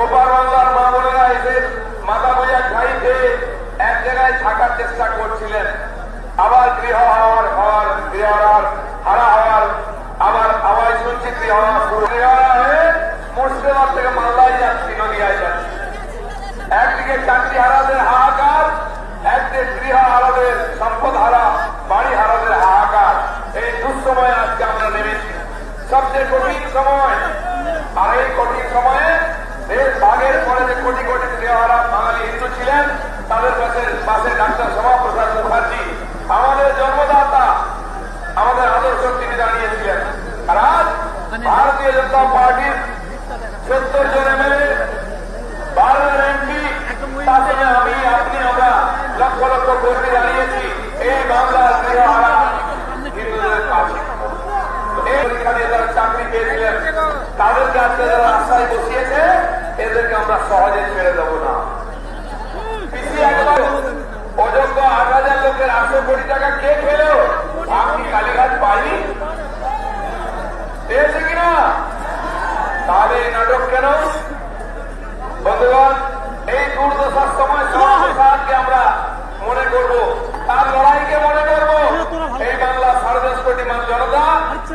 [SPEAKER 5] ওপার বাংলার মা বোনেরা এদের মাথা বোঝা খাইতে এক জায়গায় থাকার চেষ্টা করছিলেন, আবার গৃহ হওয়ার হারা হওয়ার, আবার আওয়াজ শুনছি গৃহহারা হয়ে মুর্শিদাবাদ থেকে মালদায় যাচ্ছি, নদীয়ায় যাচ্ছি। একদিকে চাকরি হারাদের হাহাকার, একদিকে গৃহ হারাদের, সম্পদ হারা, বাড়ি হারাদের হাহাকার। এই দুঃসময়ে আজকে আমরা নেমেছি, সবচেয়ে কঠিন সময়। আর এই কঠিন সময়ে দেশ ভাগের পরে যে কোটি কোটি গৃহহারা বাঙালি হিন্দু ছিলেন, তাদের পাশে ডাক্তার শ্যামাপ্রসাদ মুখার্জি, আমাদের জন্মদাতা, আমাদের আদর্শ তিনি দাঁড়িয়েছিলেন। আর আজ ভারতীয় জনতা পার্টির 70 জন এমএলএ, 12 এমপি, তাতে আমি আপনি আমরা লক্ষ লক্ষ কর্মী দাঁড়িয়েছি এই বাংলার গৃহহারা হিন্দুদের পাশে। এই পরীক্ষা দিয়ে যারা চাকরি পেয়েছিলেন, তাদেরকে আজকে যারা রাস্তায় বসিয়েছে, এদেরকে আমরা সহজে ছেড়ে দেবো না। অযোগ্য 8,000 লোকের 800 কোটি টাকা কে খেলো? আপনি কালীঘাট পাইনি পেয়েছে কিনা? তাহলে এই নাটক কেন? বন্ধুগণ, এই দুর্দশার সময় সরকারকে আমরা মনে করব, তার লড়াইকে মনে করব। এই বাংলা 10.5 কোটি মানুষ জনতা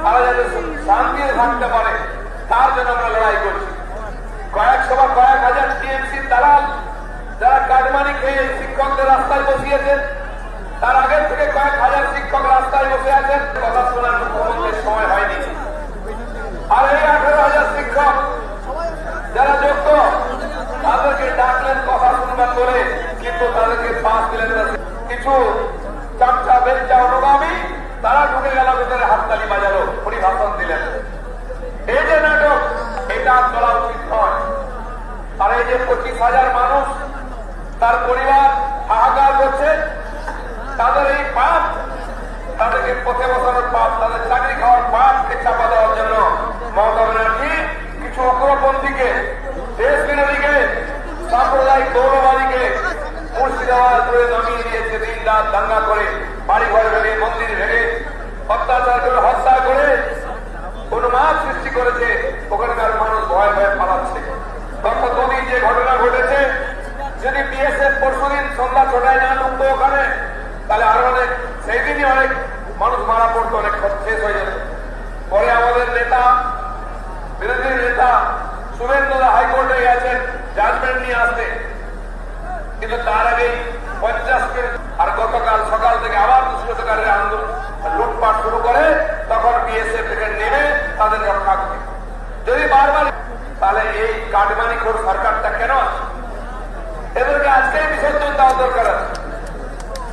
[SPEAKER 5] তারা যাতে শান্তিতে থাকতে পারে, তার জন্য আমরা লড়াই করছি। কয়েক হাজার টিএমসি দালাল যারা কাটমানি খেয়ে শিক্ষকদের রাস্তায় বসিয়েছেন, তার আগের থেকে কয়েক হাজার শিক্ষক রাস্তায় বসে আছেন, কথা শোনার মুখ্যমন্ত্রীর সময় হয়নি। আর এই 18,000 শিক্ষক যারা যোগ্য, তাদেরকে ডাকলেন কথা শুনবেন বলে, কিন্তু তাদেরকে পাস দিলেন না। কিছু চামচা বেঞ্চা অনুগামী তারা ঢুকে গেল ভিতরে, হাততালি বাজালো, উনি ভাষণ দিলেন। এই যে নাটক, এটা চলা উচিত নয়। আর এই যে 25,000 মানুষ, তার পরিবার হাহাকার করছে, তাদের এই পাপ, তাদেরকে পথে বসানোর পাপ, তাদের চাকরি খাওয়ার পাপকে চাপা দেওয়ার জন্য মমতা ব্যানার্জি কিছু উগ্রপন্থীকে, দেশ বিরোধীকে, সাম্প্রদায়িক গৌরবাদীকে মুর্শিদাবাদ ধরে নামিয়ে দিয়েছে। দিন রাত দাঙ্গা করে, বাড়িঘর ভেঙে, মন্দির ভেঙে, অত্যাচার করে, হত্যা করে উন্মাদ সৃষ্টি করেছে। ওখানকার মানুষ ভয় ভয়ে পালাচ্ছে। গত 2 দিন যে ঘটনা ঘটেছে, যদি বিএসএফ পরশুদিন সন্ধ্যা 6টায় না ঢুকতো ওখানে, তাহলে আরো অনেক, সেই দিনই অনেক মানুষ মারা পড়তো, অনেক শেষ হয়ে যেত। পরে আমাদের নেতা, বিরোধী নেতা শুভেন্দুদা হাইকোর্টে গেছেন জাজমেন্ট নিয়ে আসতে, কিন্তু তার আগেই 50 আর গতকাল সকাল থেকে আবার দুষ্কৃতকারীরা আন্দোলন লুটপাট শুরু করে, তখন বিএসএফ থেকে নেমে তাদের রক্ষা করে। যদি বারবার, তাহলে এই কাটমানিখোর সরকারটা কেন আছে? এদেরকে আজকেই বিসর্জন দেওয়া দরকার আছে।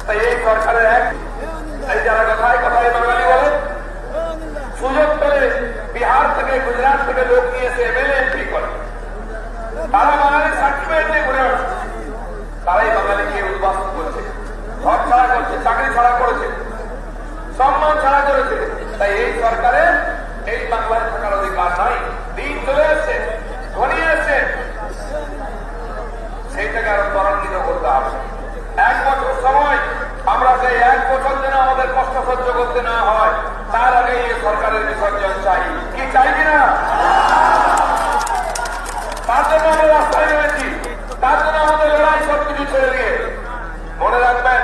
[SPEAKER 5] তাই এই সরকারের এই যারা কথায় কথায় বাঙালি বলে, সুযোগ পেলে বিহার থেকে, গুজরাট থেকে লোক নিয়ে এসে এমএলএ এমপি করে, তারা বাঙালির সার্টিফিকেট নিয়ে ঘুরে আসছে। তারাই বাঙালিকে উদ্বাস্তু করছে, ঘর ছাড়া করছে, চাকরি ছাড়া করেছে, সম্মান ছাড়া করেছে। তাই এই সরকারের এই বাংলায় থাকার অধিকার নাই। দিন চলে আসছে, ঘনিয়ে আসছে, সেইটাকে আরো ত্বরান্বিত করতে হবে। 1 বছর সময়, আমরা সেই 1 বছর যেন আমাদের কষ্ট সহ্য করতে না হয়, তার আগে এই সরকারের বিসর্জন চাই। কি চাই কিনা? তার জন্য আমরা রাস্তায় নেমেছি, তার জন্য আমাদের লড়াই সবকিছু ছেড়ে দিয়ে। মনে রাখবেন,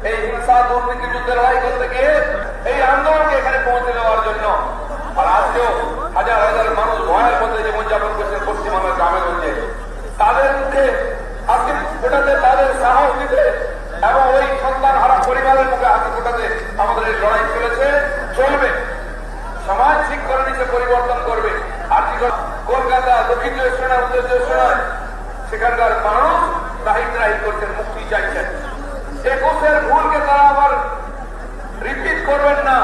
[SPEAKER 5] এই হিংসা দুর্নীতির বিরুদ্ধে লড়াই করতে গিয়ে এই আন্দোলনকে এখানে পৌঁছে দেওয়ার জন্য। আর আজকেও হাজার হাজার মানুষ ভয়ের মধ্যে জীবনযাপন করছে পশ্চিমবঙ্গের গ্রামে গঞ্জে, তাদের মুখে আজকে ফোটাতে, তাদের সাহস দিতে এবং ওই সন্তান হারা পরিবারের মুখে হাতে ফোটাতে আমাদের এই লড়াই চলেছে, চলবে। সমাজ ঠিক করে নিচে পরিবর্তন করবে। আর কলকাতা, দক্ষিণ চব্বিশ পরগনা, উত্তর চব্বিশ পরগনা, সেখানকার মানুষ ত্রাহি করছেন, মুক্তি চাইছেন। 21-এর ভুলকে তারা আবার রিপিট করবেন না,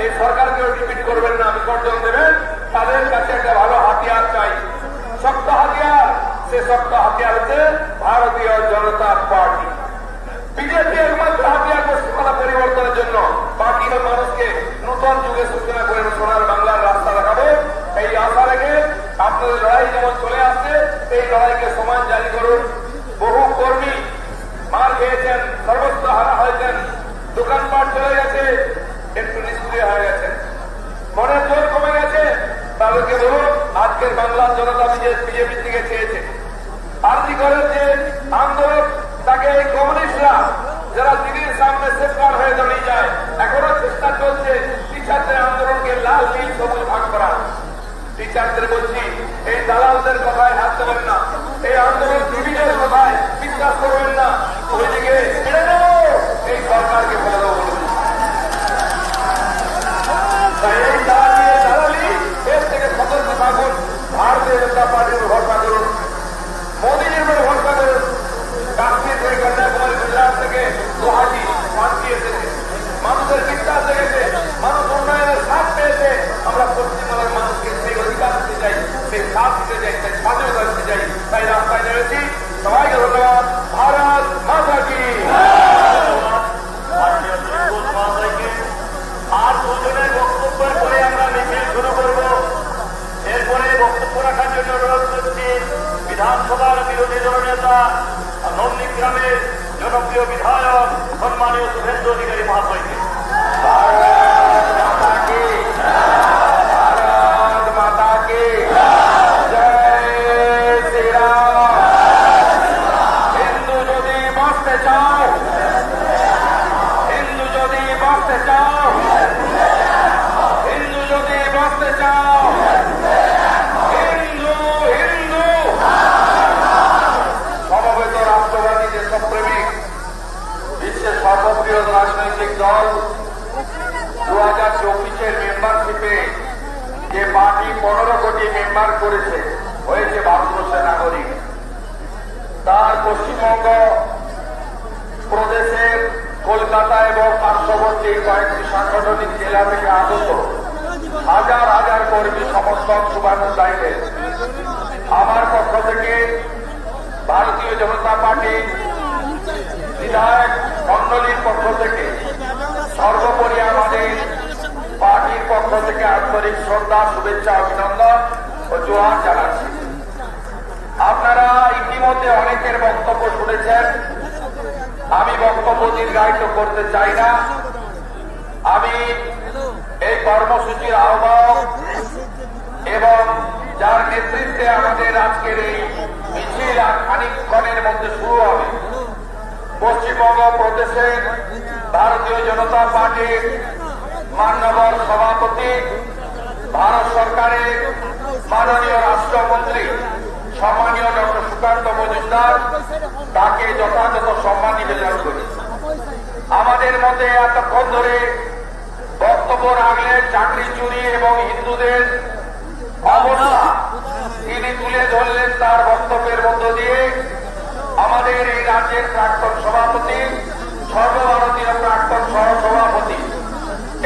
[SPEAKER 5] এই সরকারকেও রিপিট করবেন না, বিসর্জন দেবেন। তাদের কাছে একটা ভালো হাতিয়ার চাই, শক্ত হাতিয়ার। সে শক্ত হাতিয়ার হচ্ছে ভারতীয় জনতা পার্টি। বিজেপি একমাত্র হাতিয়ার পশ্চিমবাংলা পরিবর্তনের জন্য। বাকি মানুষকে নতুন যুগে সূচনা করে সোনার বাংলার রাস্তা দেখাবে, এই আশা রেখে আপনাদের লড়াই যেমন চলে আসছে, এই লড়াইকে সমান জারি করুন। বহু কর্মী মার খেয়েছেন, সর্বস্ব হারা হয়েছেন, দোকানপাট চলে গেছে, একটু নিষ্ক্রিয় হয়ে গেছেন। জনতা বিজেপি থেকে চেয়েছে। আরজি করে যে আন্দোলন তাকে এই কমিউনিস্টরা যারা দিদির সামনে সেফগার হয়ে দাঁড়িয়ে যায়, এখনো চেষ্টা চলছে টিচারদের আন্দোলনকে লাল নীল সবুজ ভাগ করা। টিচারদের বলছি এই দালালদের কথায় হাত দেবেন না, এই আন্দোলন দিদিদের কথায় বিশ্বাস করবেন না। ওইদিকে ছেড়ে দেবো, এই সরকারকে বলে দেবো। তাই এই দালালি এর থেকে সতর্ক থাকুন। ভারতীয় জনতা পার্টির ভরসা করুন, মোদীজির উপর ভরসা করুন। কাশ্মীর থেকে কন্যাকুমারী, গুজরাট থেকে গুয়াহাটি শান্তি এসেছে, মানুষের বিশ্বাস লেগেছে, মানুষ উন্নয়নের সাথ পেয়েছে। আমরা পশ্চিমবঙ্গের মানুষকে সেই অধিকার দিতে চাই, সেই সাথ দিতে চাই, সেই স্বাধীনতা দিতে চাই। তাই রাস্তায় নেমেছি। সবাইকে ধন্যবাদ। ভারত মাতা কি।
[SPEAKER 4] আর দুজনের বক্তব্যের পরে আমরা মিছিল শুরু করব। এরপরে বক্তব্য রাখার জন্য অনুরোধ করছি বিধানসভার বিরোধী দলনেতা নন্দীগ্রামের জনপ্রিয় বিধায়ক সম্মানীয় শুভেন্দু অধিকারী মহাশয়কে।
[SPEAKER 5] ভারত মাতা কি, ভারত মাতা কি জয় শ্রীরাম। হিন্দু যদি বাঁচতে চাও, হিন্দু যদি বাঁচতে চাও, হিন্দু যদি বাঁচতে চাও, হিন্দু হিন্দু। সমবেত রাষ্ট্রবাদী দেশপ্রেমিক বিশ্বের সর্ববৃহৎ রাজনৈতিক দল 2024 মেম্বারশিপে যে পার্টি 15 কোটি মেম্বার করেছে, হয়েছে ভারতবর্ষের নাগরিক, তার পশ্চিমবঙ্গ প্রদেশের কলকাতা এবং পার্শ্ববর্তী কয়েকটি সাংগঠনিক জেলা থেকে আগত হাজার হাজার কর্মী সমর্থক শুভানুধ্যায়ীদের আমার পক্ষ থেকে ভারতীয় জনতা পার্টি বিধায়ক মন্ডলীর পক্ষ থেকে সর্বোপরি আমাদের পার্টির পক্ষ থেকে আন্তরিক শ্রদ্ধা, শুভেচ্ছা, অভিনন্দন ও জোহার জানাচ্ছি। আপনারা ইতিমধ্যে অনেকের বক্তব্য শুনেছেন, আমি বক্তব্য দীর্ঘায়িত করতে চাই না। আমি এই কর্মসূচির আহ্বায়ক এবং যার নেতৃত্বে আমাদের আজকের এই মিছিল আর খানিকক্ষণের মধ্যে শুরু হবে, পশ্চিমবঙ্গ প্রদেশের ভারতীয় জনতা পার্টির মাননীয় সভাপতি, ভারত সরকারের মাননীয় রাষ্ট্রমন্ত্রী সম্মানীয় ডক্টর সুকান্ত মজুমদার, তাকে যথাযথ সম্মান নিবেদন করি। আমাদের মধ্যে এতক্ষণ ধরে বক্তব্য রাখলেন চাকরি চুরি এবং হিন্দুদের অবস্থা তিনি তুলে ধরলেন তার বক্তব্যের মধ্য দিয়ে। আমাদের এই রাজ্যের প্রাক্তন সভাপতি, সর্বভারতীয় প্রাক্তন সহসভাপতি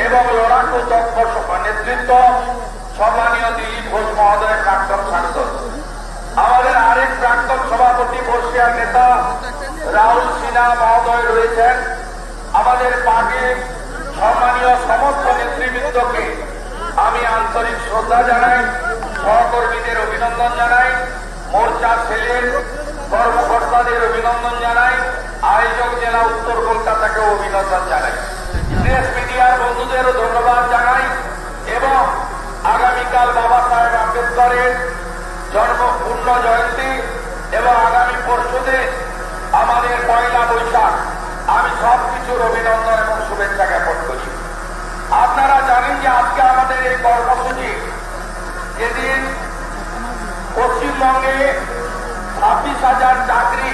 [SPEAKER 5] এবং লড়াকু দক্ষ নেতৃত্ব সম্মানীয় দিলীপ ঘোষ মহোদয়ের প্রাক্তন সাংসদ, আমাদের আরেক প্রাক্তন সভাপতি বর্ষিয়ার নেতা রাহুল সিনহা মহোদয় রয়েছেন। আমাদের পার্টির সম্মানীয় সমস্ত নেতৃবৃন্দকে আমি আন্তরিক শ্রদ্ধা জানাই, সহকর্মীদের অভিনন্দন জানাই, মোর্চা সেলের কর্মকর্তাদের অভিনন্দন জানাই, আয়োজক জেলা উত্তর কলকাতাকে অভিনন্দন জানাই, প্রেস মিডিয়ার বন্ধুদেরও ধন্যবাদ জানাই এবং আগামীকাল বাবা সাহেব আম্বেদকরের জন্মপূর্ণ জয়ন্তী এবং আগামী পরশুদিন আমাদের 1 বৈশাখ, আমি সবকিছুর অভিনন্দন এবং শুভেচ্ছা জ্ঞাপন করি। আপনারা জানেন যে আজকে আমাদের এই কর্মসূচি, যেদিন পশ্চিমবঙ্গে 26,000 চাকরি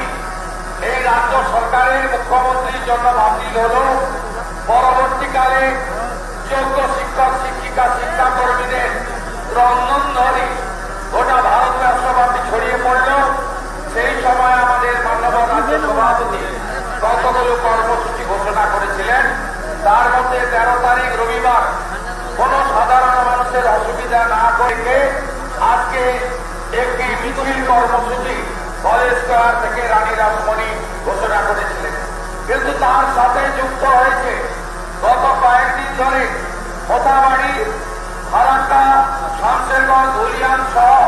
[SPEAKER 5] এই রাজ্য সরকারের মুখ্যমন্ত্রীর জন্য বাতিল হল, পরবর্তীকালে যোগ্য শিক্ষক শিক্ষিকা শিক্ষাকর্মীদের রন্ধন ধরে গোটা ভারতবর্ষব্যাপী ছড়িয়ে পড়ল। সেই সময় আমাদের মাননীয় রাজ্য সভাপতি কতগুলো কর্মসূচি ঘোষণা করেছিলেন। তার মধ্যে 13 তারিখ রবিবার কোন সাধারণ মানুষের অসুবিধা না করে আজকে একটি মিছিল কর্মসূচি কলেজ স্কয়ার থেকে রানী রাসমণি ঘোষণা করেছিলেন। কিন্তু তার সাথে যুক্ত হয়েছে গত কয়েকদিন ধরে মোথাবাড়ি, ফারাক্কা, শামশেরগঞ্জ, ধুলিয়ান সহ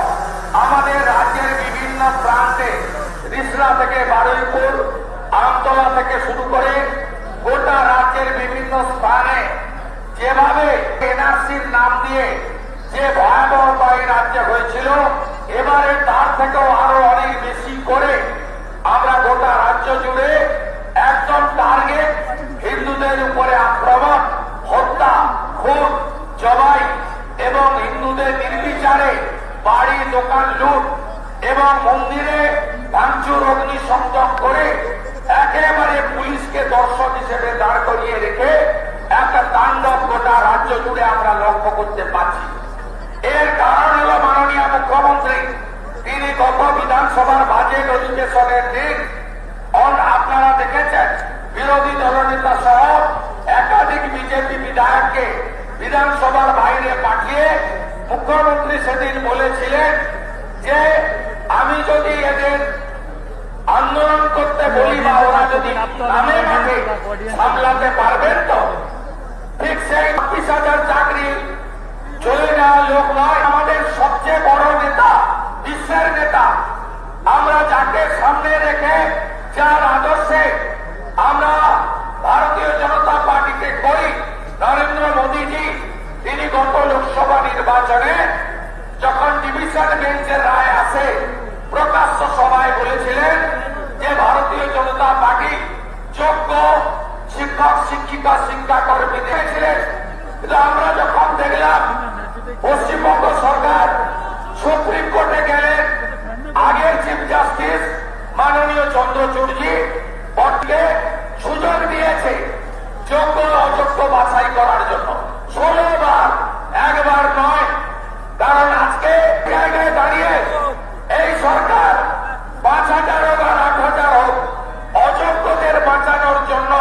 [SPEAKER 5] আমাদের রাজ্যের বিভিন্ন প্রান্তে, রিসরা থেকে বারুইপুর, আমতলা থেকে শুরু করে গোটা রাজ্যের বিভিন্ন স্থানে যেভাবে এনআরসির নাম দিয়ে যে ভয়াবহতা এই রাজ্যে হয়েছিল, এবারে তার থেকেও আরো অনেক বেশি করে আমরা গোটা রাজ্য জুড়ে একদম টার্গেট হিন্দুদের উপরে আক্রমণ, হত্যা, খুন, জবাই এবং হিন্দুদের নির্বিচারে বাড়ি দোকান লুট এবং মন্দিরে ভাঙচুর অগ্নিসংযোগ করে একেবারে পুলিশকে দর্শক হিসেবে দাঁড় করিয়ে রেখে একটা তাণ্ডব গোটা রাজ্য জুড়ে আমরা লক্ষ্য করতে পারছি। এর কারণ হল মাননীয় মুখ্যমন্ত্রী, তিনি গত বিধানসভার বাজেট অধিবেশনের দিন আপনারা দেখেছেন বিরোধী দলনেতা সহ একাধিক বিজেপি বিধায়ককে বিধানসভার বাইরে পাঠিয়ে মুখ্যমন্ত্রী সেদিন বলেছিলেন যে আমি যদি এদের আন্দোলন করতে বলি বা ওরা যদি নামে মাঠে সামলাতে পারবেন তো। ঠিক সেই ২০,০০০ চাকরি চলে যাওয়া লোক নয়, আমাদের সবচেয়ে বড় নেতা, বিশ্বের নেতা, আমরা যাকে সামনে রেখে যার আদর্শে আমরা ভারতীয় জনতা পার্টিকে করি, নরেন্দ্র মোদীজি, তিনি গত লোকসভা নির্বাচনে যখন ডিভিশন বেঞ্চের রায় আসে প্রকাশ্য সভায় বলেছিলেন যে ভারতীয় জনতা পার্টি যোগ্য শিক্ষক শিক্ষিকা শিক্ষাকর্মী দিয়েছিলেন। কিন্তু আমরা যখন দেখলাম পশ্চিমবঙ্গ সরকার সুপ্রিম কোর্টে গেলেন, আগের চিফ জাস্টিস মাননীয় চন্দ্রচূড়জি কোর্টকে সুযোগ দিয়েছে যোগ্য অযোগ্য বাছাই করার জন্য 16 বার, একবার নয়। কারণ আজকে জায়গায় দাঁড়িয়ে এই সরকার 5,000 হোক আর 8,000 হোক অযোগ্যদের বাঁচানোর জন্য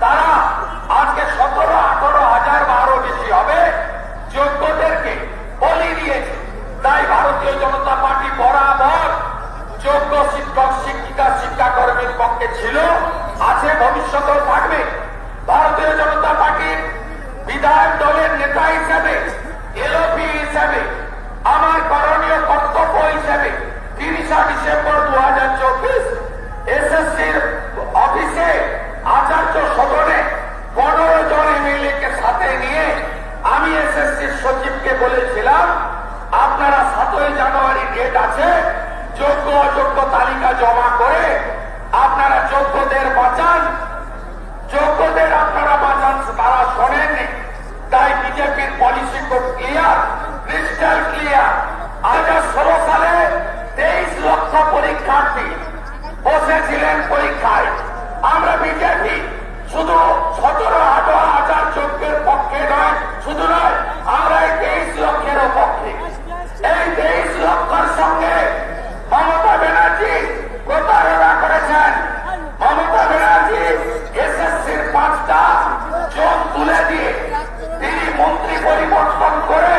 [SPEAKER 5] তারা আজকে 17-18,000 বা আরো বেশি হবে যোগ্যদেরকে বলি দিয়েছে। তাই ভারতীয় জনতা পার্টি বরাবর যোগ্য শিক্ষক শিক্ষিকা শিক্ষাকর্মীর পক্ষে ছিল, আছে, ভবিষ্যতেও থাকবে। ভারতীয় জনতা পার্টির বিধায়ক দলের নেতা হিসেবে, এলওপি হিসেবে আমার করণীয় কর্তব্য হিসেবে 30 ডিসেম্বর 2024 এসএসসির অফিসে আচার্য সদনে 15 জন এমএলএ কে সাথে নিয়ে আমি এসএসসির সচিবকে বলেছিলাম আপনারা 7ই জানুয়ারি ডেট আছে, যোগ্য অযোগ্য তালিকা জমা করে আপনারা যোগ্যদের বাঁচান। যোগ্যদের আপনারা বাঁচান, তারা শোনেননি। তাই বিজেপির পলিসি খুব ক্লিয়ার, ক্রিস্টাল ক্লিয়ার। 2016 সালে 23 লক্ষ পরীক্ষার্থী বসেছিলেন পরীক্ষায়। আমরা বিজেপি শুধু 17-18,000 যোগ্যের পক্ষে নয়, শুধু নয়, আমরা এই 23 লক্ষেরও পক্ষে। এই 23 লক্ষের সঙ্গে মমতা ব্যানার্জি প্রতারণা করেছেন। মমতা ব্যানার্জি এসএসসির 5টা জোন তুলে দিয়ে তিনি মন্ত্রী পরিবর্তন করে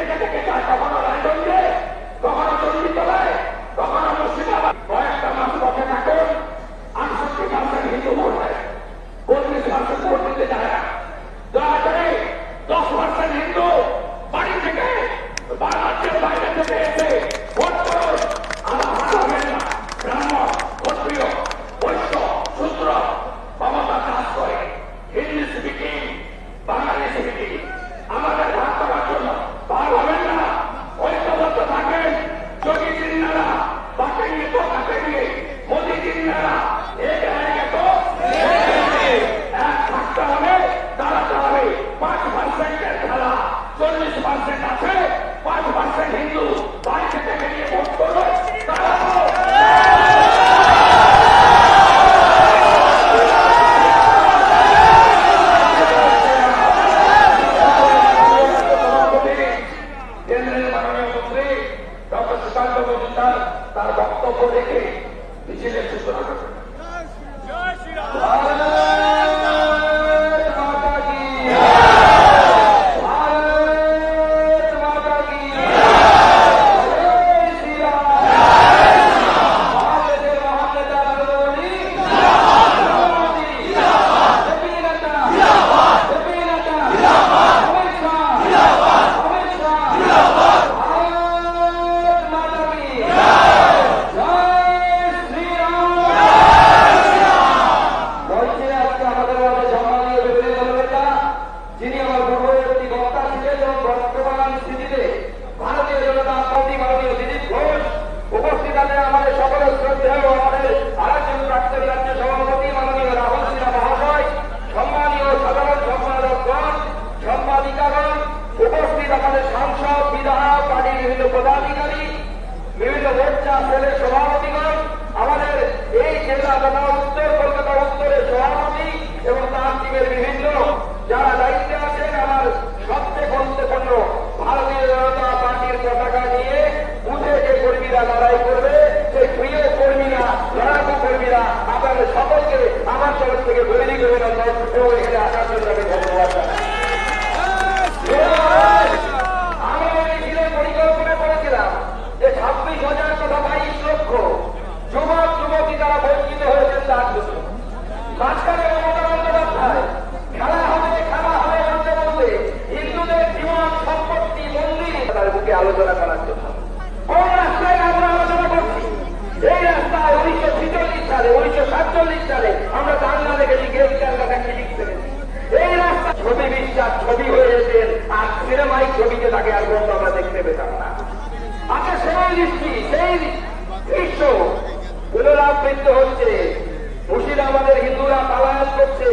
[SPEAKER 3] থেকে থেকে যায়, কখনো রায়গঞ্জে, কখনো চণ্ডীতলায়, কখনো মুর্শিদাবাদ। কয়েকটা মাস পথে থাকুন, 68% হিন্দু ভোট হয়, 32% ভোট দিতে যায় না। দয়া করে 10% হিন্দু বাড়ি থেকে বা রাজ্যের বাইরে থেকে এসে ভোট করুন। আলাদা হবেন না। ব্রাহ্মণ, ক্ষত্রিয়, বৈশ্য, শূদ্র, ক্ষমতা কাজ করে, হিন্দি স্পিকিং, বাঙালি স্পিকিং, আমাদের ভাগ করার জন্য ভাগ হবেন না। ঐক্যবদ্ধ থাকেন। যোগী জিন্নারা বাঁকেঙ্গে তো কাটেঙ্গে, মোদী জিন্নারা এক আয়েঙ্গে তো এক থাকতে হবে, দাঁড়াতে হবে। 5%-এর খেলা, 40% আছে, 5% হিন্দু বাড়ি থেকে বেরিয়ে ভোট করবে। কেন্দ্রের মাননীয় মন্ত্রী ডক্টর সুকান্ত মজুমদার তার বক্তব্য রেখে মিছিলের সূচনা করবেন। পদাধিকারী, বিভিন্ন মোর্চা সেলের সভাপতিগণ, আমাদের এই জেলা তথা উত্তর কলকাতা উত্তরের সভাপতি এবং তার টিমের বিভিন্ন যারা দায়িত্বে আছেন, আমার সবচেয়ে গুরুত্বপূর্ণ ভারতীয় জনতা পার্টির পতাকা নিয়ে বুথে যে কর্মীরা লড়াই করবে, সেই প্রিয় কর্মীরা, লড়াকু কর্মীরা, আপনাদের সকলকে আমার তরফ থেকে তৈরি করে এবং এখানে আসার জন্য আমি ধন্যবাদ জানাই। পরিকল্পনা করেছিলাম যে 26,000 তথা 22 লক্ষ যুবক যুবতী তারা বঞ্চিত হয়েছেন তার জন্য। মাঝখানে মমতা বন্দ্যোপাধ্যায় খেলা হবে বলতে বলতে হিন্দুদের জীবন, সম্পত্তি, মন্দির তার বুকে আলোচনা করার জন্য কোন রাস্তায় আমরা আলোচনা করছি? এই রাস্তায় 1946 সালে 1947 সালে আমরা বাংলা দেখেছি, গ্রেফতার কাছে লিখতে গেছি। এই রাস্তা ছবি বিশ্বাস ছবি হয়ে যেতেন, আর সিনেমাই ছবিতে তাকে আর বন্ধ আমরা দেখতে পেতাম না। আচ্ছা, সেই দৃশ্য পুনরাবৃত্ত হচ্ছে। মুর্শিদাবাদের হিন্দুরা পালায়ন করছে।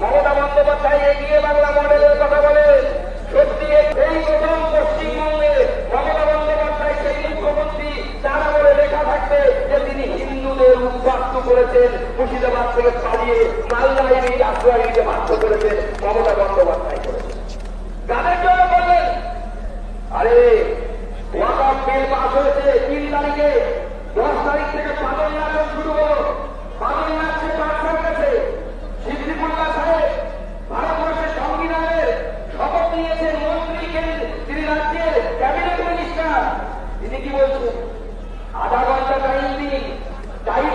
[SPEAKER 3] মমতা বন্দ্যোপাধ্যায় এগিয়ে বাংলা মডেলের কথা বলেন। সত্যি এই প্রথম পশ্চিমবঙ্গে মমতা বন্দ্যোপাধ্যায় সেই মুখ্যমন্ত্রী তারা বলে লেখা থাকবে যে তিনি হিন্দুদের উদ্বাস্তু করেছেন, মুর্শিদাবাদ থেকে পালিয়ে মালদায় আশ্রয় নিতে বাধ্য করেছেন মমতা বন্দ্যোপাধ্যায় করেছেন। কাদের জন্য করবেন? আরে ওয়াকফ বিল পাস হয়েছে 3 তারিখে, 10 তারিখ থেকে পাগল নাটক শুরু হলো। পাগল নাচছে বাদশার কাছে। সিদ্দিকুল্লাহ সাহেব ভারতবর্ষের সংবিধানের শপথ নিয়েছেন মন্ত্রী, তিনি রাজ্যের ক্যাবিনেট মিনিস্টার। তিনি কি বলছেন? আধা ঘন্টা টাইম দিন, টাইম